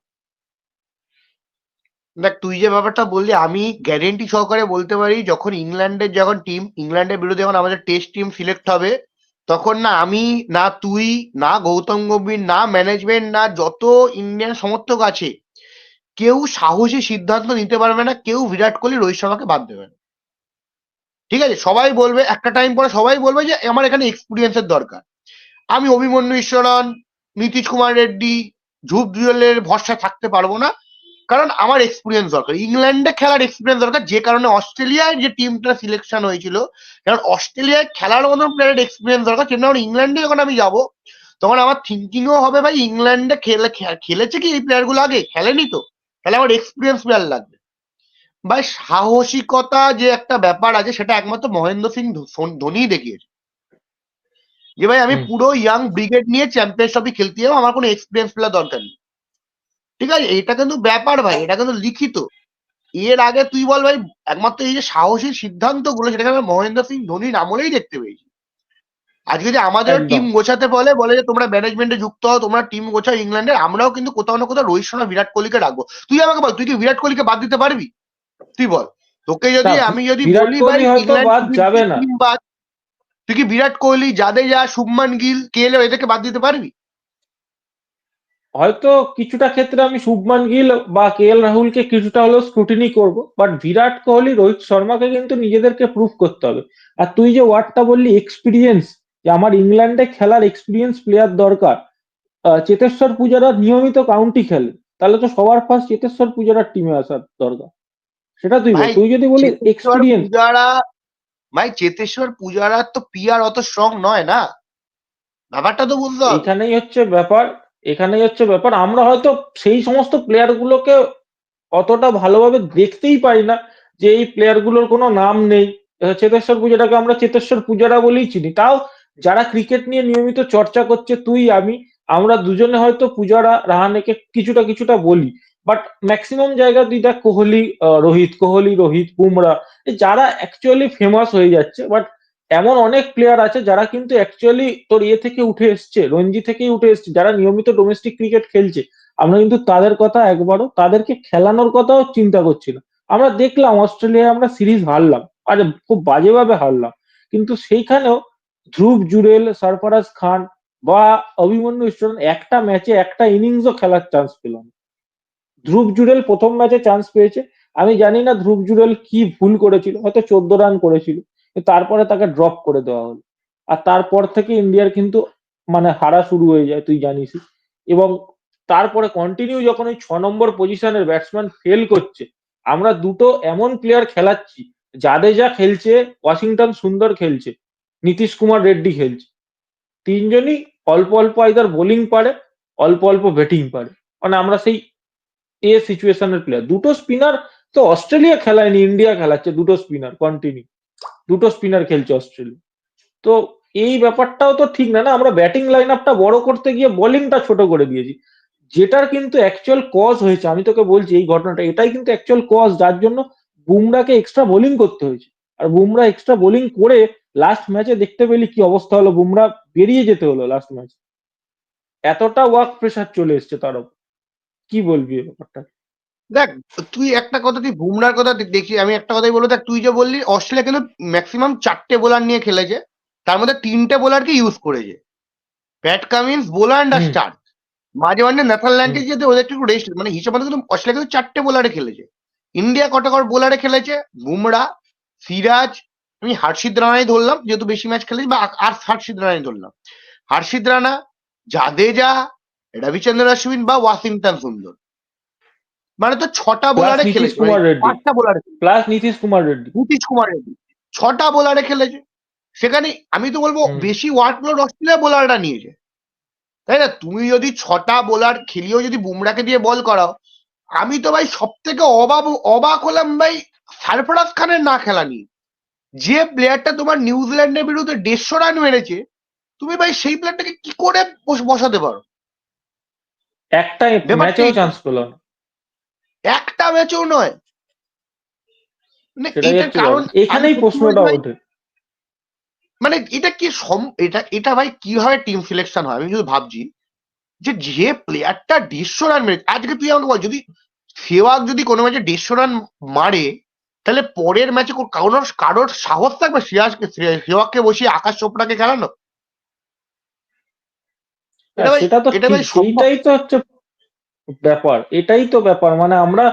দেখ, তুই যে ব্যাপারটা বললি, আমি গ্যারেন্টি সহকারে বলতে পারি, যখন ইংল্যান্ডের বিরুদ্ধে যখন আমাদের টেস্ট টিম সিলেক্ট হবে, তখন না আমি, না তুই, না গৌতম গম্ভীর, না ম্যানেজমেন্ট, না যত ইন্ডিয়ান সমর্থক আছে, কেউ সাহসী সিদ্ধান্ত নিতে পারবে না, কেউ বিরাট কোহলি রোহিত শর্মাকে বাদ দেবে না। ঠিক আছে, সবাই বলবে একটা টাইম পরে, সবাই বলবে যে আমার এখানে এক্সপিরিয়েন্সের দরকার। আমি অভিমন্যু ঈশ্বরন, নীতিশ কুমার রেড্ডি, ধ্রুব জুয়েলের ভরসায় থাকতে পারবো না, কারণ আমার এক্সপিরিয়েন্স দরকার, ইংল্যান্ডে খেলার এক্সপিরিয়েন্স দরকার। যে কারণে অস্ট্রেলিয়ায় যে টিমটা সিলেকশন হয়েছিল, কারণ অস্ট্রেলিয়ায় খেলার মতন প্লেয়ারের এক্সপিরিয়েন্স দরকার। কিন্তু আমার ইংল্যান্ডে যখন আমি যাব, তখন আমার থিঙ্কিংও হবে ভাই, ইংল্যান্ডে খেলেছে কি এই প্লেয়ার গুলো আগে? খেলেনি তো, তাহলে আমার এক্সপিরিয়েন্স প্লেয়ার লাগবে। ভাই সাহসিকতা যে একটা ব্যাপার আছে, সেটা একমাত্র মহেন্দ্র সিং ধোনি দেখিয়েছে, যে ভাই আমি হুম। পুরো ইয়াং ব্রিগেড নিয়ে চ্যাম্পিয়ন্স ট্রফি খেলতে যাবো, আমার কোনো এক্সপিরিয়েন্স প্লেয়ার দরকার নেই। ঠিক আছে, এটা কিন্তু ব্যাপার ভাই, এটা কিন্তু লিখিত। এর আগে তুই বল ভাই, একমাত্র এই যে সাহসী সিদ্ধান্ত গুলো, সেটাকে আমি মহেন্দ্র সিং ধোনির আমলেই দেখতে পেয়েছি। আজকে যে আমাদেরও টিম একদম। গোছাতে বলে বলে যে তোমরা ম্যানেজমেন্টে যুক্ত হও, তোমরা টিম গোছাও ইংল্যান্ডের, আমরাও কিন্তু কোথাও না কোথাও রোহিত শর্মা বিরাট কোহলিকে রাখবো। তুই আমাকে বল, তুই কি বিরাট কোহলিকে বাদ দিতে পারবি? তুই বল, তোকে না, যদি আমি যদি বিরাট বলি ভাই কোহলি হয়তো ইংল্যান্ড বাদ যাবে না। টিম বাদ, তুই কি বিরাট কোহলি, জাদেজা, শুভমান গিল, কেএল এদেরকে বাদ দিতে পারবি? হয়তো কিছুটা ক্ষেত্রে আমি শুভমান গিল বা কে এল রাহুলকে কিছুটা হলেও স্ক্রুটিনি করব, বাট বিরাট কোহলি রোহিত শর্মাকে কিন্তু নিজেদেরকে প্রুভ করতে হবে। আর তুই যে ওয়ার্ডটা বললি এক্সপিরিয়েন্স, যে আমার ইংল্যান্ডে খেলার এক্সপিরিয়েন্স প্লেয়ার দরকার। চেতেশ্বর পূজারা নিয়মিত কাউন্টি খেলে, তাহলে তো সবার ফার্স্ট চেতেশ্বর পূজারার টিমে আসার দরকার। সেটা তুই বল, ভাই তুই যদি বলি চেতেশ্বর এক্সপিরিয়েন্স। পূজারা ভাই চেতেশ্বর পূজারা তো পিআর অত স্ট্রং নয় না, ব্যাপারটা তো বুঝতে হবে। এইখানেই হচ্ছে ব্যাপার, এখানেই হচ্ছে ব্যাপার, আমরা হয়তো সেই সমস্ত প্লেয়ার গুলোকে অতটা ভালোভাবে দেখতেই পারি না, যে এই প্লেয়ার গুলোর কোনো নাম নেই। চেতেশ্বর পূজারাকে আমরা চেতেশ্বর পূজারা বলেই চিনি, তাও যারা ক্রিকেট নিয়ে নিয়মিত চর্চা করছে, তুই আমি, আমরা দুজনে হয়তো পূজারা রাহানেকে কিছুটা কিছুটা বলি। বাট ম্যাক্সিমাম জায়গায় তুই দেখ কোহলি, রোহিত বুমরা, যারা অ্যাকচুয়ালি ফেমাস হয়ে যাচ্ছে। বাট এমন অনেক প্লেয়ার আছে যারা কিন্তু অ্যাকচুয়ালি তোর ইয়ে থেকে উঠে এসছে, রঞ্জি থেকেই উঠে এসছে, যারা নিয়মিত ডোমেস্টিক ক্রিকেট খেলছে। আমরা কিন্তু তাদের কথা একবারও, তাদেরকে খেলানোর কথাও চিন্তা করছি না। আমরা দেখলাম অস্ট্রেলিয়ায় আমরা সিরিজ হারলাম, আরে খুব বাজেভাবে হারলাম, কিন্তু সেইখানেও ধ্রুব জুরেল, সরফরাজ খান বা অভিমন্যু ঈশ্বরন একটা ম্যাচে একটা ইনিংসও খেলার চান্স পেল না। ধ্রুব জুরেল প্রথম ম্যাচে চান্স পেয়েছে, আমি জানি না ধ্রুব জুরেল কি ভুল করেছিল, হয়তো 14 রান করেছিল, তারপরে তাকে ড্রপ করে দেওয়া হলো। আর তারপর থেকে ইন্ডিয়ার কিন্তু মানে হারা শুরু হয়ে যায়, তুই জানিস। এবং তারপরে কন্টিনিউ যখন ওই 6 নম্বর পজিশনের ব্যাটসম্যান ফেল করছে, আমরা দুটো এমন প্লেয়ার খেলাচ্ছি, জাদেজা খেলছে, ওয়াশিংটন সুন্দর খেলছে, নীতিশ কুমার রেড্ডি খেলছে, তিনজনই অল্প অল্প আইদার বোলিং পারে, অল্প অল্প ব্যাটিং পারে। মানে আমরা সেই সিচুয়েশনের প্লেয়ার, দুটো স্পিনার তো অস্ট্রেলিয়া খেলায়নি, ইন্ডিয়া খেলাচ্ছে দুটো স্পিনার কন্টিনিউ, দুটো স্পিনার খেলছে অস্ট্রেলিয়া। তো এই ব্যাপারটাও তো ঠিক না, না আমরা ব্যাটিং লাইন আপটা বড় করতে গিয়ে বোলিংটা ছোট করে দিয়েছি, যেটার কিন্তু অ্যাকচুয়াল কজ হয়েছে, আমি তোকে বলছি এই ঘটনাটা, এটাই কিন্তু অ্যাকচুয়াল কজ যার জন্য বুমরাকে এক্সট্রা বোলিং করতে হয়েছে। আর বুমরা এক্সট্রা বোলিং করে লাস্ট ম্যাচে দেখতে পেলি কি অবস্থা হলো, বুমরা বেরিয়ে যেতে হলো লাস্ট ম্যাচে, এতটা ওয়ার্ক প্রেশার চলে এসছে তার উপর। কি বলবি এই ব্যাপারটা? দেখ, তুই একটা কথা, তুই বুমরার কথা দেখি, আমি একটা কথাই বলবো, দেখ তুই যে বললি অস্ট্রেলিয়া কিন্তু ম্যাক্সিমাম 4টে বোলার নিয়ে খেলেছে, তার মধ্যে 3টে বোলারকে ইউজ করেছে, প্যাট কামিন্স, বোলান্ড আর হুম। স্টার্ক। মাঝে মাঝে নেদারল্যান্ডকে হুম। যেতে ওদের একটু রেস্ট, মানে হিসাব মতো কিন্তু অস্ট্রেলিয়া কিন্তু 4টে বোলারে খেলেছে। ইন্ডিয়া কটা করে বোলারে খেলেছে? বুমরা, সিরাজ, আমি হর্ষিত রানাই ধরলাম, যেহেতু বেশি ম্যাচ খেলেছি, বা আর হর্ষিত রানাই ধরলাম। হর্ষিত রানা, জাদেজা, রবিচন্দ্রন অশ্বিন বা ওয়াশিংটন সুন্দর, মানে তো 6টা প্লাস বোলারে নীতিশ খেলেছে, মানে কুমার রেড্ডি, 5টা বোলারে, প্লাস নীতিশ কুমার রেড্ডি। নীতিশ কুমার রেড্ডি 6টা বোলারে খেলেছে। সেখানে আমি তো বলবো হুম। বেশি ওয়ার্কলোড অস্ট্রেলিয়া বোলাররা নিয়েছে, তাই না? তুমি যদি 6টা বোলার খেলিয়েও যদি বুমরাকে দিয়ে বল করাও, আমি তো ভাই সব থেকে অবাক হলাম ভাই সারফরাজ খানের না খেলা নিয়ে। যে প্লেয়ারটা তোমার নিউজিল্যান্ডের বিরুদ্ধে 150 রান মেরেছে, তুমি ভাই সেই প্লেয়ারটাকে কি করে বসাতে পারো? একটা ব্যাপারটা ম্যাচেও এই তো, চান্স পেল না, একটা ম্যাচও নয়। মানে সেটাই এইটার হচ্ছে কারণ, ব্যাপার, আমি এখানেই সত্যি বলছি প্রশ্নটা ভাই, ওঠে। মানে এটা কি এটা এটা ভাই কিভাবে টিম সিলেকশন হয়? আমি যদি ভাবছি যে যে প্লেয়ারটা 150 রান মেরেছে, আজকে তুই আমাকে বল, যদি সেওয়াগ যদি কোনো ম্যাচে 150 রান মারে, তাহলে পরের ম্যাচে কারোর কারোর সাহস থাকবে সেওয়াগকে বসিয়ে আকাশ চোপড়াকে খেলানো? এটা হ্যাঁ, ভাই, সেটা তো এটা ঠিক, ভাই সম্ভব? সেইটাই তো হচ্ছে ব্যাপার, এটাই তো ব্যাপার। মানে আমরা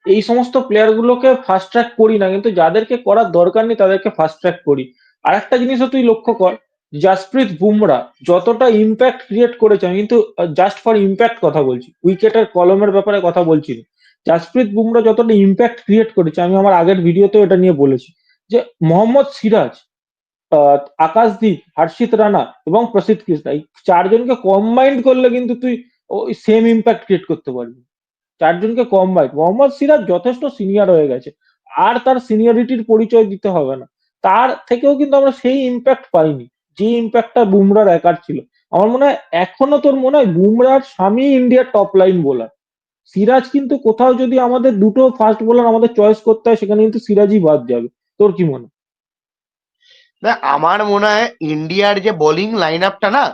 এই সমস্ত প্লেয়ার গুলোকে ফাস্ট ট্র্যাক করি না, কিন্তু যাদেরকে করার দরকার নেই তাদেরকে ফাস্ট ট্র্যাক করি। আর একটা জিনিসও তুই লক্ষ্য কর, জাসপ্রীত বুমরা যতটা ইম্প্যাক্ট ক্রিয়েট করেছে, আমি কিন্তু জাস্ট ফর ইম্প্যাক্ট কথা বলছি, উইকেটের কলমের ব্যাপারে কথা বলছি না। জাসপ্রীত বুমরা যতটা ইম্প্যাক্ট ক্রিয়েট করেছে, আমি আমার আগের ভিডিওতেও এটা নিয়ে বলেছি, যে মোহাম্মদ সিরাজ, আকাশদীপ, হর্ষিত রানা এবং প্রসিদ্ধ কৃষ্ণা, এই চারজনকে কম্বাইন্ড করলে কিন্তু তুই ওই সেম ইম্প্যাক্ট ক্রিয়েট করতে পারবি। চারজনকে কম্বাইন্ড, মোহাম্মদ সিরাজ যথেষ্ট সিনিয়র হয়ে গেছে, আর তার সিনিয়রিটির পরিচয় দিতে হবে না। তার থেকেও কিন্তু আমরা সেই ইম্প্যাক্ট পাইনি, যে ইম্প্যাক্টটা বুমরার একার ছিল। আমার মনে হয় এখনো তোর মনে হয় বুমরার স্বামী ইন্ডিয়ার টপ লাইন বোলার। সিরাজ কিন্তু কোথাও যদি আমাদের দুটো ফাস্ট বোলার আমাদের চয়েস করতে হয়, সেখানে কিন্তু সিরাজই বাদ যাবে। তোর কি মনে হয়? না, আমার মনে হয় ইন্ডিয়ার যে বোলিং লাইন আপটা না,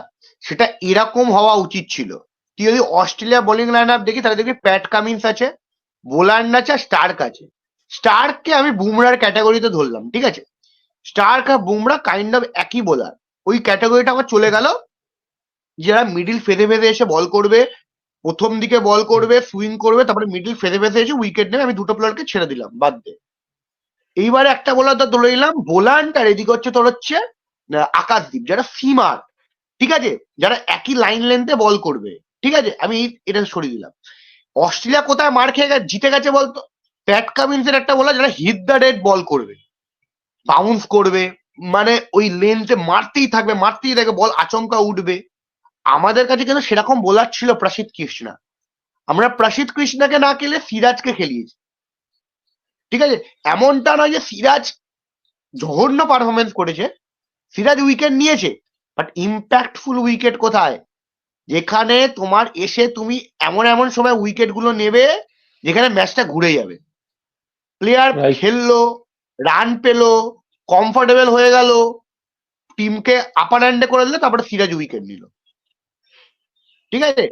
সেটা এরকম হওয়া উচিত ছিল। তুই যদি অস্ট্রেলিয়া বোলিং লাইন আপ দেখি, তাহলে দেখবি প্যাট কামিন্স আছে, বোলার আছে, আর স্টার্ক আছে। স্টার্ককে আমি বুমরার ক্যাটাগরিতে ধরলাম, ঠিক আছে? স্টার্ক আর বুমরা কাইন্ড অফ একই বোলার, ওই ক্যাটাগরিটা আমার চলে গেল। যারা মিডিল ফেদে ফেদে এসে বল করবে, প্রথম দিকে বল করবে, সুইং করবে, তারপরে মিডিল ফেদে ফেদে এসে উইকেট নেবে, আমি দুটো প্লেয়ারকে ছেড়ে দিলাম বাদ দে। এইবারে একটা বোলার তো ধরে নিলাম, বোলানটার এদিকে হচ্ছে তোর হচ্ছে আকাশদ্বীপ, যারা সিমার, ঠিক আছে, যারা একই লাইন লেন্থে বল করবে, ঠিক আছে, আমি এটা সরিয়ে দিলাম। অস্ট্রেলিয়া কোথায় মার খেয়ে গেছে, জিতে গেছে বলতো? প্যাট কামিন্সের একটা বোলার যারা হিট দ্য ডেড বল করবে, বাউন্স করবে, মানে ওই লেন্থে মারতেই থাকবে, মারতেই থাকবে, বল আচমকা উঠবে। আমাদের কাছে কিন্তু সেরকম বোলার ছিল প্রসিদ্ধ কৃষ্ণা। আমরা প্রসিদ্ধ কৃষ্ণাকে না খেলে সিরাজকে খেলিয়েছি, ঠিক আছে? এমনটা নয় যে সিরাজ জঘন্য পারফরমেন্স করেছে, সিরাজ উইকেট নিয়েছে, বাট ইম্প্যাক্টফুল উইকেট কোথায়? যেখানে তোমার এসে তুমি এমন এমন সময় উইকেট গুলো নেবে যেখানে ম্যাচটা ঘুরে যাবে। Player right. খেললো, রান পেলো, কমফোর্টেবল হয়ে গেল, টিমকে আপার হ্যান্ডে করে দিলে, তারপরে সিরাজ উইকেট নিল, ঠিক আছে?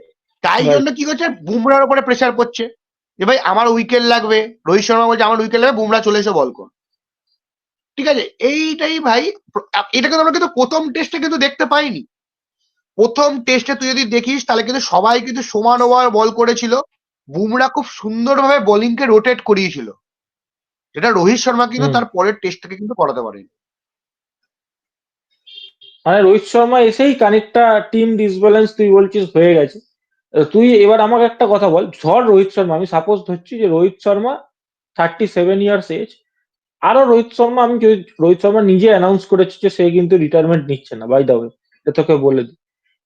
তাই জন্য রাইট। কি করছে, বুমরার উপরে প্রেসার পড়ছে যে ভাই আমার উইকেট লাগবে। রোহিত শর্মা বলছে আমার উইকেট লাগবে, বুমরা চলে এসে বল কর, ঠিক আছে? এইটাই ভাই, এটা কিন্তু আমরা কিন্তু প্রথম টেস্টে কিন্তু দেখতে পাইনি। প্রথম টেস্টে তুই যদি দেখিস, তাহলে কিন্তু সবাই কিন্তু সমান ওভার বল করেছিল। বুমরা খুব সুন্দরভাবে বোলিংকে রোটেট করিয়েছিল, যেটা রোহিত শর্মা কিন্তু হুম। তার পরের টেস্ট থেকে কিন্তু করাতে পারেনি। মানে রোহিত শর্মা এসেই খানিকটা টিম ডিসব্যালেন্স তুই বলছিস হয়ে গেছে। তুই এবার আমাকে একটা কথা বল, ধর রোহিত শর্মা, আমি সাপোজ ধরছি যে রোহিত শর্মা 37 ইয়ার্স এজ, আরো রোহিত শর্মা, আমি যদি রোহিত শর্মা নিজে অ্যানাউন্স করেছে যে সে কিন্তু রিটায়ারমেন্ট নিচ্ছে না, বাই দা ওয়ে, এটা তোকে বলে দিই।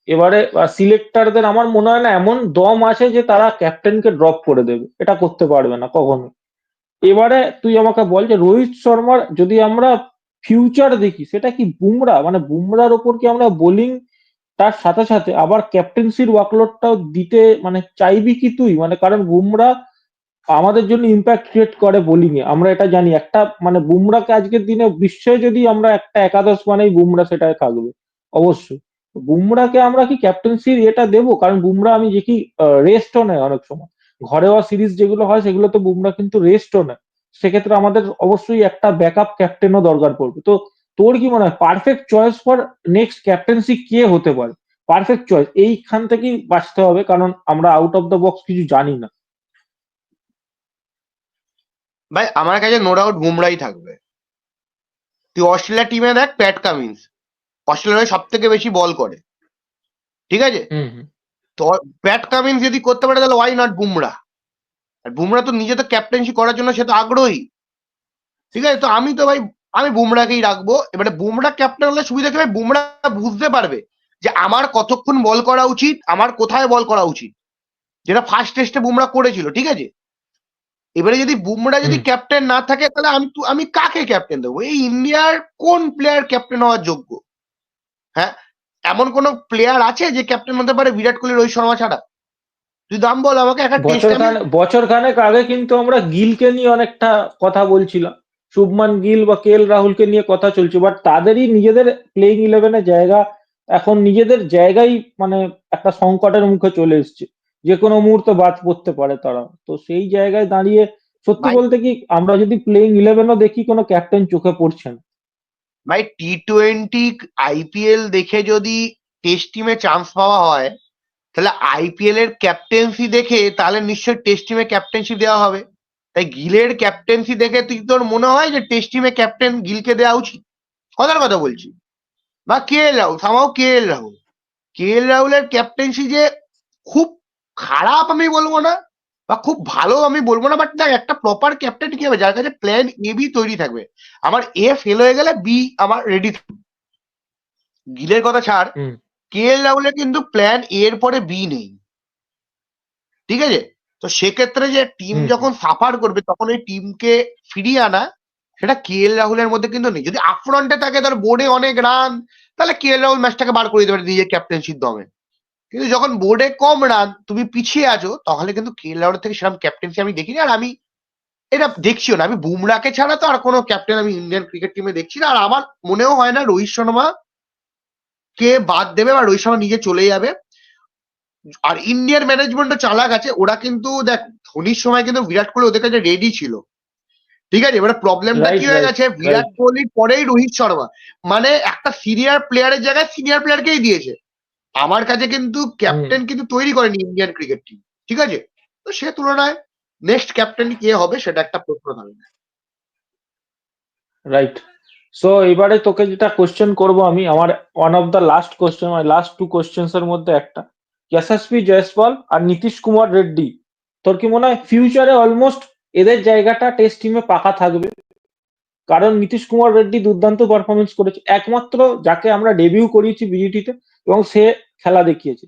এবারে সিলেক্টরদের আমার মনে হয় না এমন দম আছে যে তারা ক্যাপ্টেনকে ড্রপ করে দেবে, এটা করতে পারবে না কখনো। এবারে তুই আমাকে বল যে রোহিত শর্মার যদি আমরা ফিউচার দেখি, সেটা কি বুমরা, মানে বুমরার ওপর কি আমরা বোলিং তার সাথে সাথে আবার ক্যাপ্টেন্সির ওয়ার্কলোডটাও দিতে মানে চাইবি কি তুই? মানে কারণ বুমরা আমাদের জন্য ইম্প্যাক্ট ক্রিয়েট করে বোলিং এ, আমরা এটা জানি। একটা মানে বুমরাকে আজকের দিনে বিশ্বে যদি আমরা একটা একাদশ বানাই, বুমরা সেটাই থাকবে অবশ্যই। বুমরাকে আমরা কি ক্যাপ্টেন্সির এটা দেবো? কারণ বুমরা আমি দেখি রেস্টও নেয় অনেক সময়, ঘরেওয়া সিরিজ যেগুলো হয় সেগুলো তো বুমরা কিন্তু রেস্টও নেয়। সেক্ষেত্রে আমাদের অবশ্যই একটা ব্যাকআপ ক্যাপ্টেনও দরকার পড়বে। তো তোর কি মনে হয় perfect choice for next captaincy কে হতে পারে? পারফেক্ট চয়েস এইখান থেকেই বাঁচতে হবে, কারণ আমরা আউট অফ দ্য বক্স কিছু জানি না। ভাই আমার কাছে নো ডাউট বুমরাই থাকবে। তুই অস্ট্রেলিয়া টিমে দেখ প্যাট কামিন্স অস্ট্রেলিয়ায় সব থেকে বেশি বল করে, ঠিক আছে? হুম হুম তো প্যাট কামিন্স যদি করতে পারে তাহলে ওয়াই নট বুমরা? আর বুমরা তো নিজে তো ক্যাপ্টেন্সি করার জন্য সে তো আগ্রহী, ঠিক আছে? তো আমি তো ভাই আমি বুমরাকেই রাখবো। এবারে বুমরা ক্যাপ্টেন হলে সুবিধা কি ভাই, বুমরা বুঝতে পারবে যে আমার কতক্ষণ বল করা উচিত, আমার কোথায় বল করা উচিত, যেটা ফার্স্ট টেস্টে বুমরা করেছিল, ঠিক আছে? এবারে যদি বুমরা যদি হুম ক্যাপ্টেন না থাকে তাহলে আমি কাকে ক্যাপ্টেন দেবো? এই ইন্ডিয়ার কোন প্লেয়ার ক্যাপ্টেন হওয়ার যোগ্য? হ্যাঁ, এমন কোন প্লেয়ার আছে যে ক্যাপ্টেন হতে পারে বিরাট কোহলি, রোহিত শর্মা ছাড়া? তুই দাম বল আমাকে একটা টেস্ট আমি। বছর খানেক আগে কিন্তু আমরা গিলকে নিয়ে অনেকটা কথা বলছিলাম, শুভমান গিল বা কে এল রাহুলকে নিয়ে কথা চলছে, বাট তাদেরই নিজেদের প্লেইং ইলেভেনের জায়গা এখন নিজেদের জায়গায় মানে একটা সংকটের মুখে চলে এসছে, যে কোনো মুহূর্তে বাদ পড়তে পারে তারা। তো সেই জায়গায় দাঁড়িয়ে সত্যি ভাই বলতে কি আমরা যদি প্লেইং ইলেভেনও দেখি কোনো ক্যাপ্টেন চোখে পড়ছে না। ভাই টি-20 আইপিএল দেখে যদি টেস্ট টিমে চান্স পাওয়া হয়, তাহলে আইপিএল এর ক্যাপ্টেন্সি দেখে তাহলে নিশ্চয়ই টেস্ট টিমে ক্যাপ্টেন্সি দেওয়া হবে। তাই গিলের ক্যাপ্টেন্সি দেখে তুই তোর মনে হয় যে টেস্ট টিমে ক্যাপ্টেন গিলকে দেওয়া উচিত? কথার কথা বলছি। বা কে এল রাহুল, থামাও, কে এল রাহুল, কে এল রাহুলের ক্যাপ্টেন্সি যে খুব খারাপ আমি বলবো না, বা খুব ভালো আমি বলবো না, বাট দেখ একটা প্রপার ক্যাপ্টেন কি হবে, যার কাছে প্ল্যান এ বি তৈরি থাকবে। আমার এ ফেল হয়ে গেলে বি আমার রেডি। গিলের কথা ছাড়, হুম কে এল রাহুলের কিন্তু প্ল্যান এ এর পরে বি নেই, ঠিক আছে? তো সেক্ষেত্রে যে টিম হুম হুম যখন সাফার করবে তখন ওই টিমকে ফিরিয়ে আনা, সেটা কে এল রাহুলের মধ্যে কিন্তু নেই। যদি আপফ্রন্টে থাকে তার বোর্ডে অনেক রান, তাহলে কে এল রাহুল ম্যাচটাকে বার করে দিতে পারে নিজের ক্যাপ্টেন্সির দমে। কিন্তু যখন বোর্ডে কম রান, তুমি পিছিয়ে আছো, তাহলে কিন্তু কে এল রাহুলের থেকে সেরকম ক্যাপ্টেন্সি আমি দেখিনি। আর আমি এটা দেখছিও না। আমি বুমরাকে ছাড়া তো আর কোনো ক্যাপ্টেন আমি ইন্ডিয়ান ক্রিকেট টিমে দেখছি না। আর আমার মনেও হয় না রোহিত শর্মা কে বাদ দেবে বা রোহিত শর্মা নিজে চলে যাবে। আর ইন্ডিয়ান ম্যানেজমেন্টও চালাক আছে, ওরা কিন্তু দেখ ধোনির সময় কিন্তু বিরাট কোহলি ওদের কাছে রেডি ছিল, ঠিক আছে? এবারে প্রবলেমটা কি রাইট হয়ে রাইট গেছে, বিরাট রাইট কোহলির পরেই রোহিত শর্মা, মানে একটা সিনিয়র প্লেয়ারের জায়গায় সিনিয়র প্লেয়ারকেই দিয়েছে। আমার কাছে কিন্তু হুম ক্যাপ্টেন কিন্তু তৈরি করেনি ইন্ডিয়ান ক্রিকেট টিম, ঠিক আছে? তো সে তুলনায় নেক্সট ক্যাপ্টেন কে হবে সেটা একটা প্রশ্ন থাকবে। রাইট। সো এবারে তোকে যেটা কোশ্চেন করব আমি, আমার one of the last question, মানে লাস্ট টু কোশ্চেন্স এর মধ্যে একটা, যশস্বী জয়সওয়াল আর নীতিশ কুমার রেড্ডি, তোর কি মনে হয় ফিউচারে অলমোস্ট এদের জায়গাটা টেস্ট টিমে পাকা থাকবে? কারণ নীতিশ কুমার রেড্ডি দুর্দান্ত পারফরমেন্স করেছে, একমাত্র যাকে আমরা ডেবিউ করিয়েছি বিজিটিতে এবং সে খেলা দেখিয়েছে।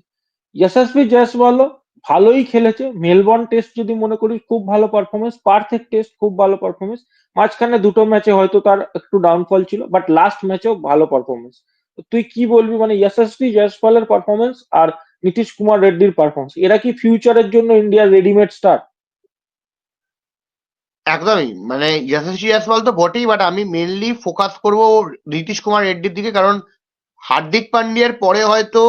যশস্বী জয়সওয়ালও ভালোই খেলেছে, মেলবোর্ন টেস্ট যদি মনে করি খুব ভালো পারফরমেন্স, পার্থের টেস্ট খুব ভালো পারফরমেন্স, মাঝখানে দুটো ম্যাচে হয়তো তার একটু ডাউনফল ছিল, বাট লাস্ট ম্যাচেও ভালো পারফরমেন্স। তুই কি বলবি, মানে যশস্বী জয়সওয়ালের পারফরমেন্স আর নীতিশ কুমার রেড্ডির পারফরমেন্স, এরা কি ফিউচারের জন্য ইন্ডিয়ার রেডিমেড স্টার? একদমই, মানে যশস্বী জয়সওয়াল তো বটেই, বাট আমি মেনলি ফোকাস করব নীতিশ কুমার রেড্ডির দিকে। কারণ হার্দিক পান্ডিয়ার পরে হয়তো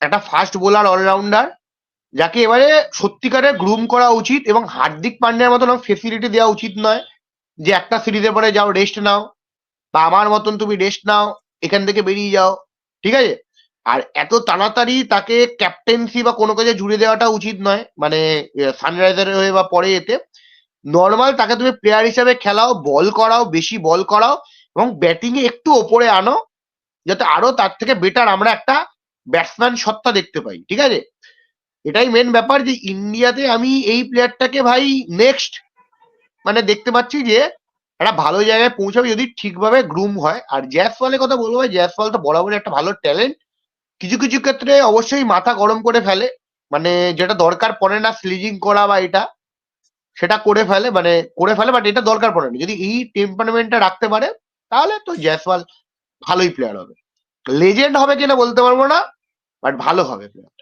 একটা ফাস্ট বোলার অলরাউন্ডার যাকে এবারে সত্যিকারের গ্রুম করা উচিত, এবং হার্দিক পান্ডিয়ার মতন ফেসিলিটি দেওয়া উচিত নয় যে একটা সিরিজের পরে যাও রেস্ট নাও, বা আমার মতন তুমি রেস্ট নাও, এখান থেকে বেরিয়ে যাও, ঠিক আছে? আর এত তাড়াতাড়ি তাকে ক্যাপ্টেন্সি বা কোনো কাজে জুড়ে দেওয়াটা উচিত নয়, মানে সানরাইজারের হয়ে বা পরে এতে নর্মাল তাকে তুমি প্লেয়ার হিসেবে খেলাও, বল করাও, বেশি বল করাও, এবং ব্যাটিং এ একটু ওপরে আনো, যাতে আরো তার থেকে বেটার আমরা একটা ব্যাটসম্যান সত্তা দেখতে পাই, ঠিক আছে? এটাই মেন ব্যাপার যে ইন্ডিয়াতে আমি এই প্লেয়ারটাকে ভাই নেক্সট মানে দেখতে পাচ্ছি যে একটা ভালো জায়গায় পৌঁছাবে যদি ঠিকভাবে গ্রুম হয়। আর জয়সওয়ালের কথা বলবো ভাই, জয়সওয়াল তো বরাবরই একটা ভালো ট্যালেন্ট। কিছু কিছু ক্ষেত্রে অবশ্যই মাথা গরম করে ফেলে, মানে যেটা দরকার পড়ে না স্লিজিং করা বা এটা, সেটা করে ফেলে, বাট এটা দরকার পড়ে না। যদি এই টেম্পারমেন্টটা রাখতে পারে তাহলে তো জয়সওয়াল ভালোই প্লেয়ার হবে। লেজেন্ড হবে কিনা বলতে পারবো না, বাট ভালো হবে প্লেয়ার।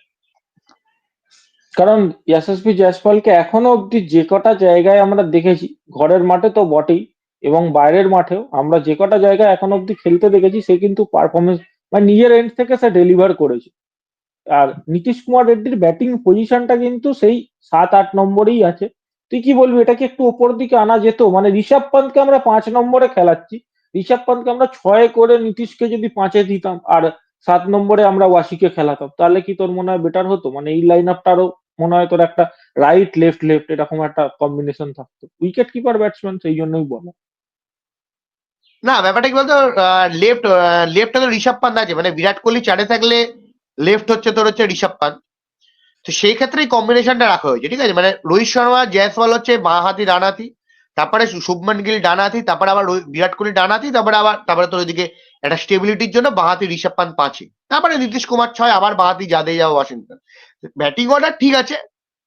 কারণ যশস্বী জয়সওয়ালকে এখনো অব্দি যে কটা জায়গায় আমরা দেখেছি, ঘরের মাঠে তো বটেই এবং বাইরের মাঠেও আমরা যে কটা জায়গায় এখন অব্দি খেলতে দেখেছি, সে কিন্তু পারফরমেন্স মানে নিজের এন্ড থেকে সে ডেলিভার করেছে। আর নীতিশ কুমার রেড্ডির ব্যাটিং পজিশনটা কিন্তু সেই 7-8 নম্বরেই আছে। তুই কি বলবি, এটা কি একটু ওপর দিকে আনা যেত? মানে ঋষভ পান্তকে আমরা 5 নম্বরে খেলাচ্ছি, ঋষভ পান্তকে আমরা 6 করে নীতিশকে যদি 5-এ দিতাম আর 7 নম্বরে আমরা ওয়াসিকে খেলাতাম, তাহলে কি তোর মনে হয় বেটার হতো? মানে এই লাইন আপটা আরো মনে হয় তোর একটা রাইট লেফট লেফট এরকম একটা কম্বিনেশন থাকতো, উইকেট কিপার ব্যাটসম্যান সেই জন্যই বলো। না ব্যাপারটা কি বলতো, লেফটে তো ঋষভ পান্ত আছে, মানে বিরাট কোহলি চারে থাকলে লেফট হচ্ছে তোর হচ্ছে ঋষভ পান্ত। তো সেই ক্ষেত্রে এই কম্বিনেশনটা রাখা হয়েছে, ঠিক আছে। মানে রোহিত শর্মা জয়সওয়াল হচ্ছে বাঁ হাতি ডান হাতি, তারপরে শুভমান গিল ডান হাতি, তারপরে আবার বিরাট কোহলি ডান হাতি, তারপরে তোর ওইদিকে একটা স্টেবিলিটির জন্য বাঁ হাতি ঋষভ পান্ত পাঁচে, তারপরে নীতিশ কুমার ছয়, আবার বাঁ হাতি জাদেজা ওয়াশিংটন। ব্যাটিং অর্ডার ঠিক আছে,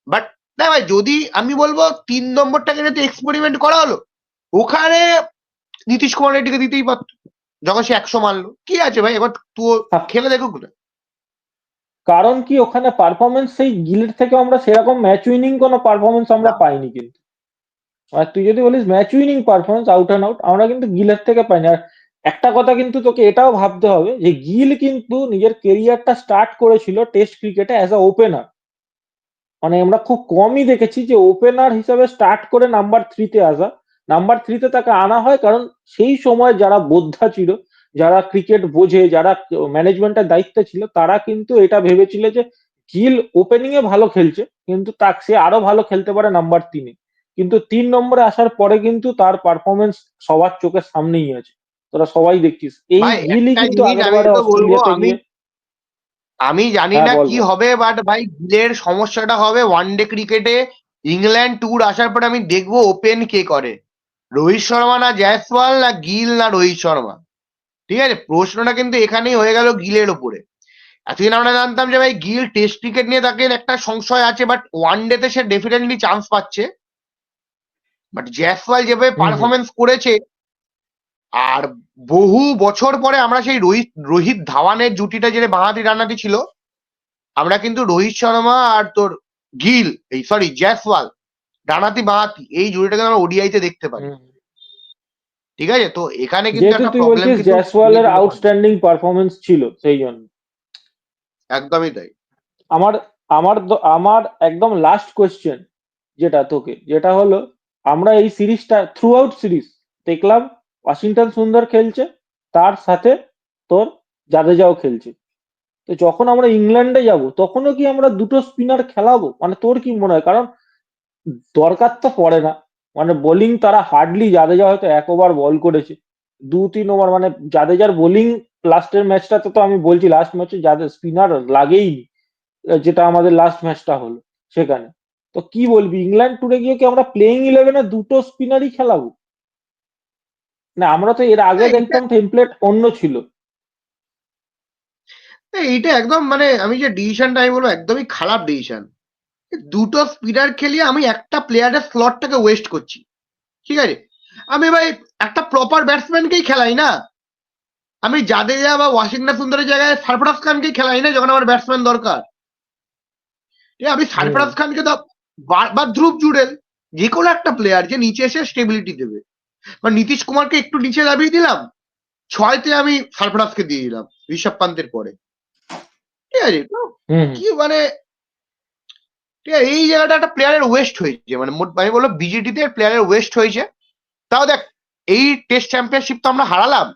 বাট না ভাই, যদি আমি বলবো 3 নম্বরটাকে যদি এক্সপেরিমেন্ট করা হলো, ওখানে নীতিশ কুমার রেড্ডিকে দিতেই পারতো, যখন সে 100 মারলো, কি আছে ভাই, এবার তুই খেলে দেখুক না। কারণ কি ওখানে পারফরমেন্স সেই গিলের থেকে আমরা সেরকম ম্যাচ উইনিং কোনো পারফরমেন্স আমরা না। পাইনি কিন্তু। আর তুই যদি বলিস match winning performance out and out, আমরা কিন্তু গিলের থেকে পাইনি। আর একটা কথা কিন্তু তোকে এটাও ভাবতে হবে যে গিল কিন্তু নিজের কেরিয়ারটা স্টার্ট করেছিল টেস্ট ক্রিকেটে অ্যাজ আ ওপেনার। মানে আমরা খুব কমই দেখেছি যে ওপেনার হিসেবে স্টার্ট করে নাম্বার থ্রিতে আসা। নাম্বার থ্রিতে তাকে আনা হয় কারণ সেই সময় যারা বোদ্ধা ছিল, যারা ক্রিকেট বোঝে, যারা ম্যানেজমেন্টের দায়িত্বে ছিল, তারা কিন্তু এটা ভেবেছিল যে গিল ওপেনিং এ ভালো খেলছে, কিন্তু তাকে সে আরো ভালো খেলতে পারে নাম্বার তিনে। কিন্তু 3 নম্বরে আসার পরে কিন্তু তার পারফরমেন্স সবার চোখের সামনেই আছে, তোরা সবাই দেখছিস। এই ভাই গিলই একটা কিন্তু জিনিস আগের আমি বারে তো বলবো, অস্ট্রেলিয়াতে আমি গিয়ে। আমি জানি হ্যাঁ না বল কি বল। হবে, বাট ভাই গিলের সমস্যাটা হবে ওয়ানডে ক্রিকেটে। ইংল্যান্ড ট্যুর আসার পরে আমি দেখবো ওপেন কে করে, রোহিত শর্মা না জয়সওয়াল, না গিল না রোহিত শর্মা। ঠিক আছে, প্রশ্নটা কিন্তু এখানেই হয়ে গেল গিলের ওপরে। এতদিন আমরা জানতাম যে ভাই গিল টেস্ট ক্রিকেট নিয়ে তাকে একটা সংশয় আছে, বাট ওয়ানডেতে সে ডেফিনেটলি চান্স পাচ্ছে। বাট জয়সওয়াল যেভাবে হুম হুম। পারফরমেন্স করেছে, আর বহু বছর পরে আমরা সেই রোহিত রোহিত ধাওয়ানের জুটিটা, যেটা বাঁহাতি রান্নাটি ছিল, আমরা কিন্তু রোহিত শর্মা আর তোর গিল, এই সরি জয়সওয়াল, ডানাতি বাঁহাতি, এই জুটিটাকে আমরা ওডিআইতে দেখতে পারি। হুম। ঠিক আছে, তো এখানে কিন্তু যেহেতু একটা তুই প্রবলেম বলছিস কিন্তু জয়সওয়ালের আউটস্ট্যান্ডিং পারফরমেন্স ছিল সেই জন্য। একদমই তাই। আমার আমার একদম লাস্ট কোয়েশ্চেন যেটা তোকে, যেটা হলো আমরা এই সিরিজটা থ্রু আউট সিরিজ দেখলাম ওয়াশিংটন সুন্দর খেলছে, তার সাথে তোর জাদেজাও খেলছে। তো যখন আমরা ইংল্যান্ডে যাব তখনও কি আমরা দুটো স্পিনার খেলাবো? মানে তোর কি মনে হয়? কারণ দরকার তো পড়ে না, মানে বোলিং তারা হার্ডলি, জাদেজা হয়তো 1 ওভার বল করেছে, 2-3 ওভার, মানে জাদেজার বোলিং লাস্টের ম্যাচটাতে তো আমি বলছি লাস্ট ম্যাচে যাদের স্পিনার লাগেইনি, যেটা আমাদের লাস্ট ম্যাচটা হলো সেখানে। তো কি বলবি, ইংল্যান্ড টুরে গিয়ে কি আমরা প্লেইং ইলেভেনে দুটো স্পিনারই খেলাবো? না, আমরা তো এর আগে এইটা দেখতাম টেমপ্লেট অন্য ছিল। এইটা একদম, মানে আমি যে ডিসিশনটা আমি বলবো একদমই খারাপ ডিসিশন। দুটো স্পিনার খেলিয়ে আমি একটা প্লেয়ারের স্লটটাকে ওয়েস্ট করছি। ঠিক আছে, আমি ভাই একটা প্রপার ব্যাটসম্যানকেই খেলাই না। আমি জাদেজা বা ওয়াশিংটন সুন্দরের জায়গায় সরফরাজ খানকেই খেলাই না যখন আমার ব্যাটসম্যান দরকার। ঠিক আছে, আমি হুম সরফরাজ খানকে তো বা ধ্রুব জুড়েল, যে কোনো একটা প্লেয়ার যে নিচে এসে স্টেবিলিটি দেবে, বা নীতিশ কুমারকে একটু নিচে দাবিয়ে দিলাম, ছয়তে আমি সরফরাজকে দিয়ে দিলাম ঋষভ পান্তের পরে। ঠিক আছে, তো হুম হুম। কি মানে, ঠিক আছে, এই জায়গাটা একটা প্লেয়ারের ওয়েস্ট হয়েছে, মানে আমি বলবো বিজেটিতে প্লেয়ারের ওয়েস্ট হয়েছে। তাও দেখ, এই টেস্ট চ্যাম্পিয়নশিপ তো আমরা হারালাম,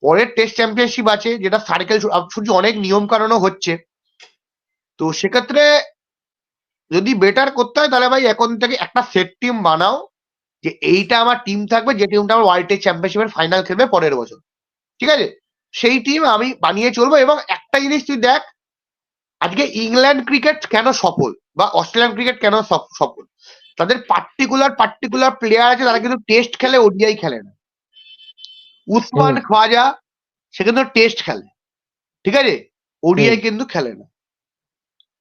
পরের টেস্ট চ্যাম্পিয়নশিপ আছে যেটা সার্কেল সূর্য, অনেক নিয়ম কানুনও হচ্ছে। তো সেক্ষেত্রে যদি বেটার করতে হয় তাহলে ভাই এখন থেকে একটা সেট টিম বানাও, যে এইটা আমার টিম থাকবে, যে টিমটা আমার ওয়ার্ল্ড টেস্ট চ্যাম্পিয়নশিপের ফাইনাল খেলবে পরের বছর। ঠিক আছে, সেই টিম আমি বানিয়ে চলবো। এবং একটা জিনিস তুই দেখ, আজকে ইংল্যান্ড ক্রিকেট কেন সফল বা অস্ট্রেলিয়ান ক্রিকেট কেন সফল, তাদের পার্টিকুলার প্লেয়ার আছে, তারা কিন্তু টেস্ট খেলে, ওডিআই খেলে না। উসমান হুম। খাওয়াজা, সে কিন্তু টেস্ট খেলে, ঠিক আছে, হুম। ওডিআই কিন্তু খেলে না।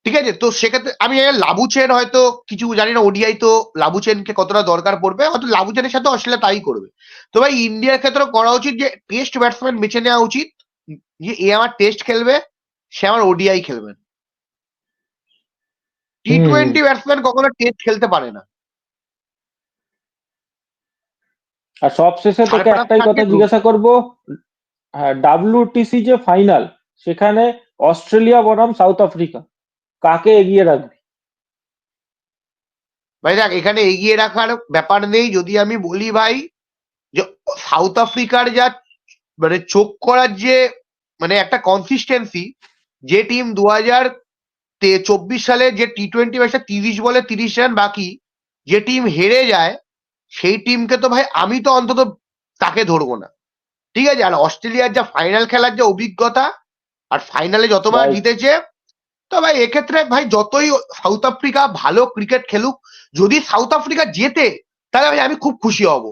ঠিক আছে, তো সেক্ষেত্রে আমি জানি না লাবুচেন হয়তো কিছু জানি না, ওডিআই তো লাবুচেনকে কতটা দরকার পড়বে, হয়তো লাবুচেনের সাথে অস্ট্রেলিয়া তাই করবে। তো ভাই ইন্ডিয়ার ক্ষেত্রে করা উচিত যে টেস্ট ব্যাটসম্যান বেছে নেওয়া উচিত, যে এ আমার টেস্ট খেলবে, সে আমার ওডিআই খেলবে। হুম। টি-20 ব্যাটসম্যান কখনো টেস্ট খেলতে পারে না। আর সবশেষে তোকে সারফরাজ একটাই খানকে কথা জিজ্ঞাসা করব। হ্যাঁ, ডাব্লিউটিসি যে ফাইনাল, সেখানে অস্ট্রেলিয়া বনাম সাউথ আফ্রিকা, কাকে এগিয়ে রাখবি? ভাই দেখ, এখানে এগিয়ে রাখার ব্যাপার নেই, যদি আমি বলি ভাই যে সাউথ আফ্রিকার যা মানে চোখ করার যে মানে একটা কনসিস্টেন্সি, যে টিম 2024 সালে যে টি-20 ম্যাচে 30 বলে 30 রান বাকি, যে টিম হেরে যায়, সেই টিমকে তো ভাই আমি তো অন্তত তাকে ধরবো না। ঠিক আছে, আর অস্ট্রেলিয়ার যা ফাইনাল খেলার যে অভিজ্ঞতা, আর ফাইনালে যতবার Right. জিতেছে, তো ভাই এক্ষেত্রে ভাই যতই সাউথ আফ্রিকা ভালো ক্রিকেট খেলুক, যদি সাউথ আফ্রিকা জেতে তাহলে ভাই আমি খুব খুশি হব।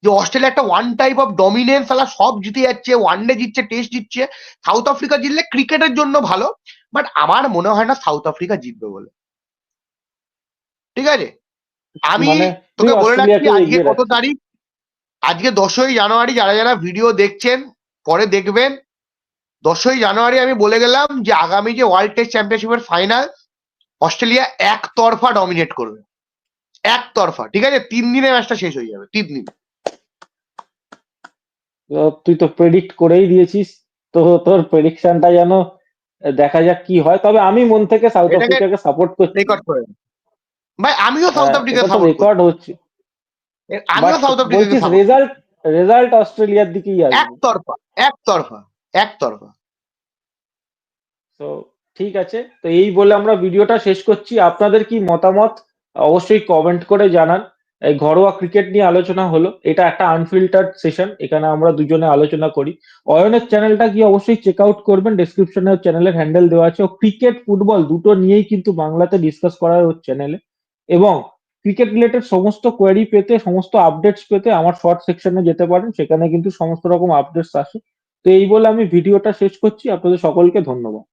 যে অস্ট্রেলিয়া একটা ওয়ান টাইপ অফ ডমিনেন্স, তারা সব জিতে যাচ্ছে, ওয়ানডে জিতছে, টেস্ট জিতছে। সাউথ আফ্রিকা জিতলে ক্রিকেটের জন্য ভালো, বাট আমার মনে হয় না সাউথ আফ্রিকা জিতবে বলে। ঠিক আছে, আমি মানে তুই তোকে বলে রাখছি অস্ট্রেলিয়াকে আজকে এগিয়ে কত রাখছিস? তারিখ, আজকে 10ই জানুয়ারি। যারা যারা ভিডিও দেখছেন পরে দেখবেন, 10ই জানুয়ারি আমি বলে গেলাম যে আগামী যে ওয়ার্ল্ড টেস্ট চ্যাম্পিয়নশিপের ফাইনাল, অস্ট্রেলিয়া একতরফা ডমিনেট করবে, একতরফা। ঠিক আছে, 3 দিনে ম্যাচটা শেষ হয়ে যাবে, 3 দিন। তো তুই তো প্রেডিক্ট করেই দিয়েছিস, তো তোর প্রেডিকশনটা যেন দেখা যাক কি হয়। তবে আমি মন থেকে সাউথ এটাকে আফ্রিকাকে সাপোর্ট করছি। রেকর্ড করে ভাই, আমিও সাউথ এটা আফ্রিকাকে তো সাপোর্ট করি, রেকর্ড হচ্ছে, আমিও বাট সাউথ আফ্রিকাকে বলছিস সাপোর্ট করি। রেজাল্ট, রেজাল্ট অস্ট্রেলিয়ার দিকেই আসবে। একতরফা, একতরফা, একতরফা। তো ঠিক আছে, তো এই বলে আমরা ভিডিওটা শেষ করছি। আপনাদের কি মতামত অবশ্যই কমেন্ট করে জানান। এই ঘরোয়া ক্রিকেট নিয়ে আলোচনা হলো, এটা একটা আনফিল্টার্ড সেশন, এখানে আমরা দুজনে আলোচনা করি। অয়নের চ্যানেলটা কি অবশ্যই চেক আউট করবেন, ডেসক্রিপশনে চ্যানেলের হ্যান্ডেল দেওয়া আছে। ও ক্রিকেট ফুটবল দুটো নিয়েই কিন্তু বাংলাতে ডিসকাস করা হয় ওর চ্যানেলে। এবং ক্রিকেট রিলেটেড সমস্ত কোয়েরি পেতে, সমস্ত আপডেটস পেতে আমার শর্ট সেকশনে যেতে পারেন, সেখানে কিন্তু সমস্ত রকম আপডেটস আসে। তো এই বলে আমি ভিডিওটা শেষ করছি, আপনাদের সকলকে ধন্যবাদ।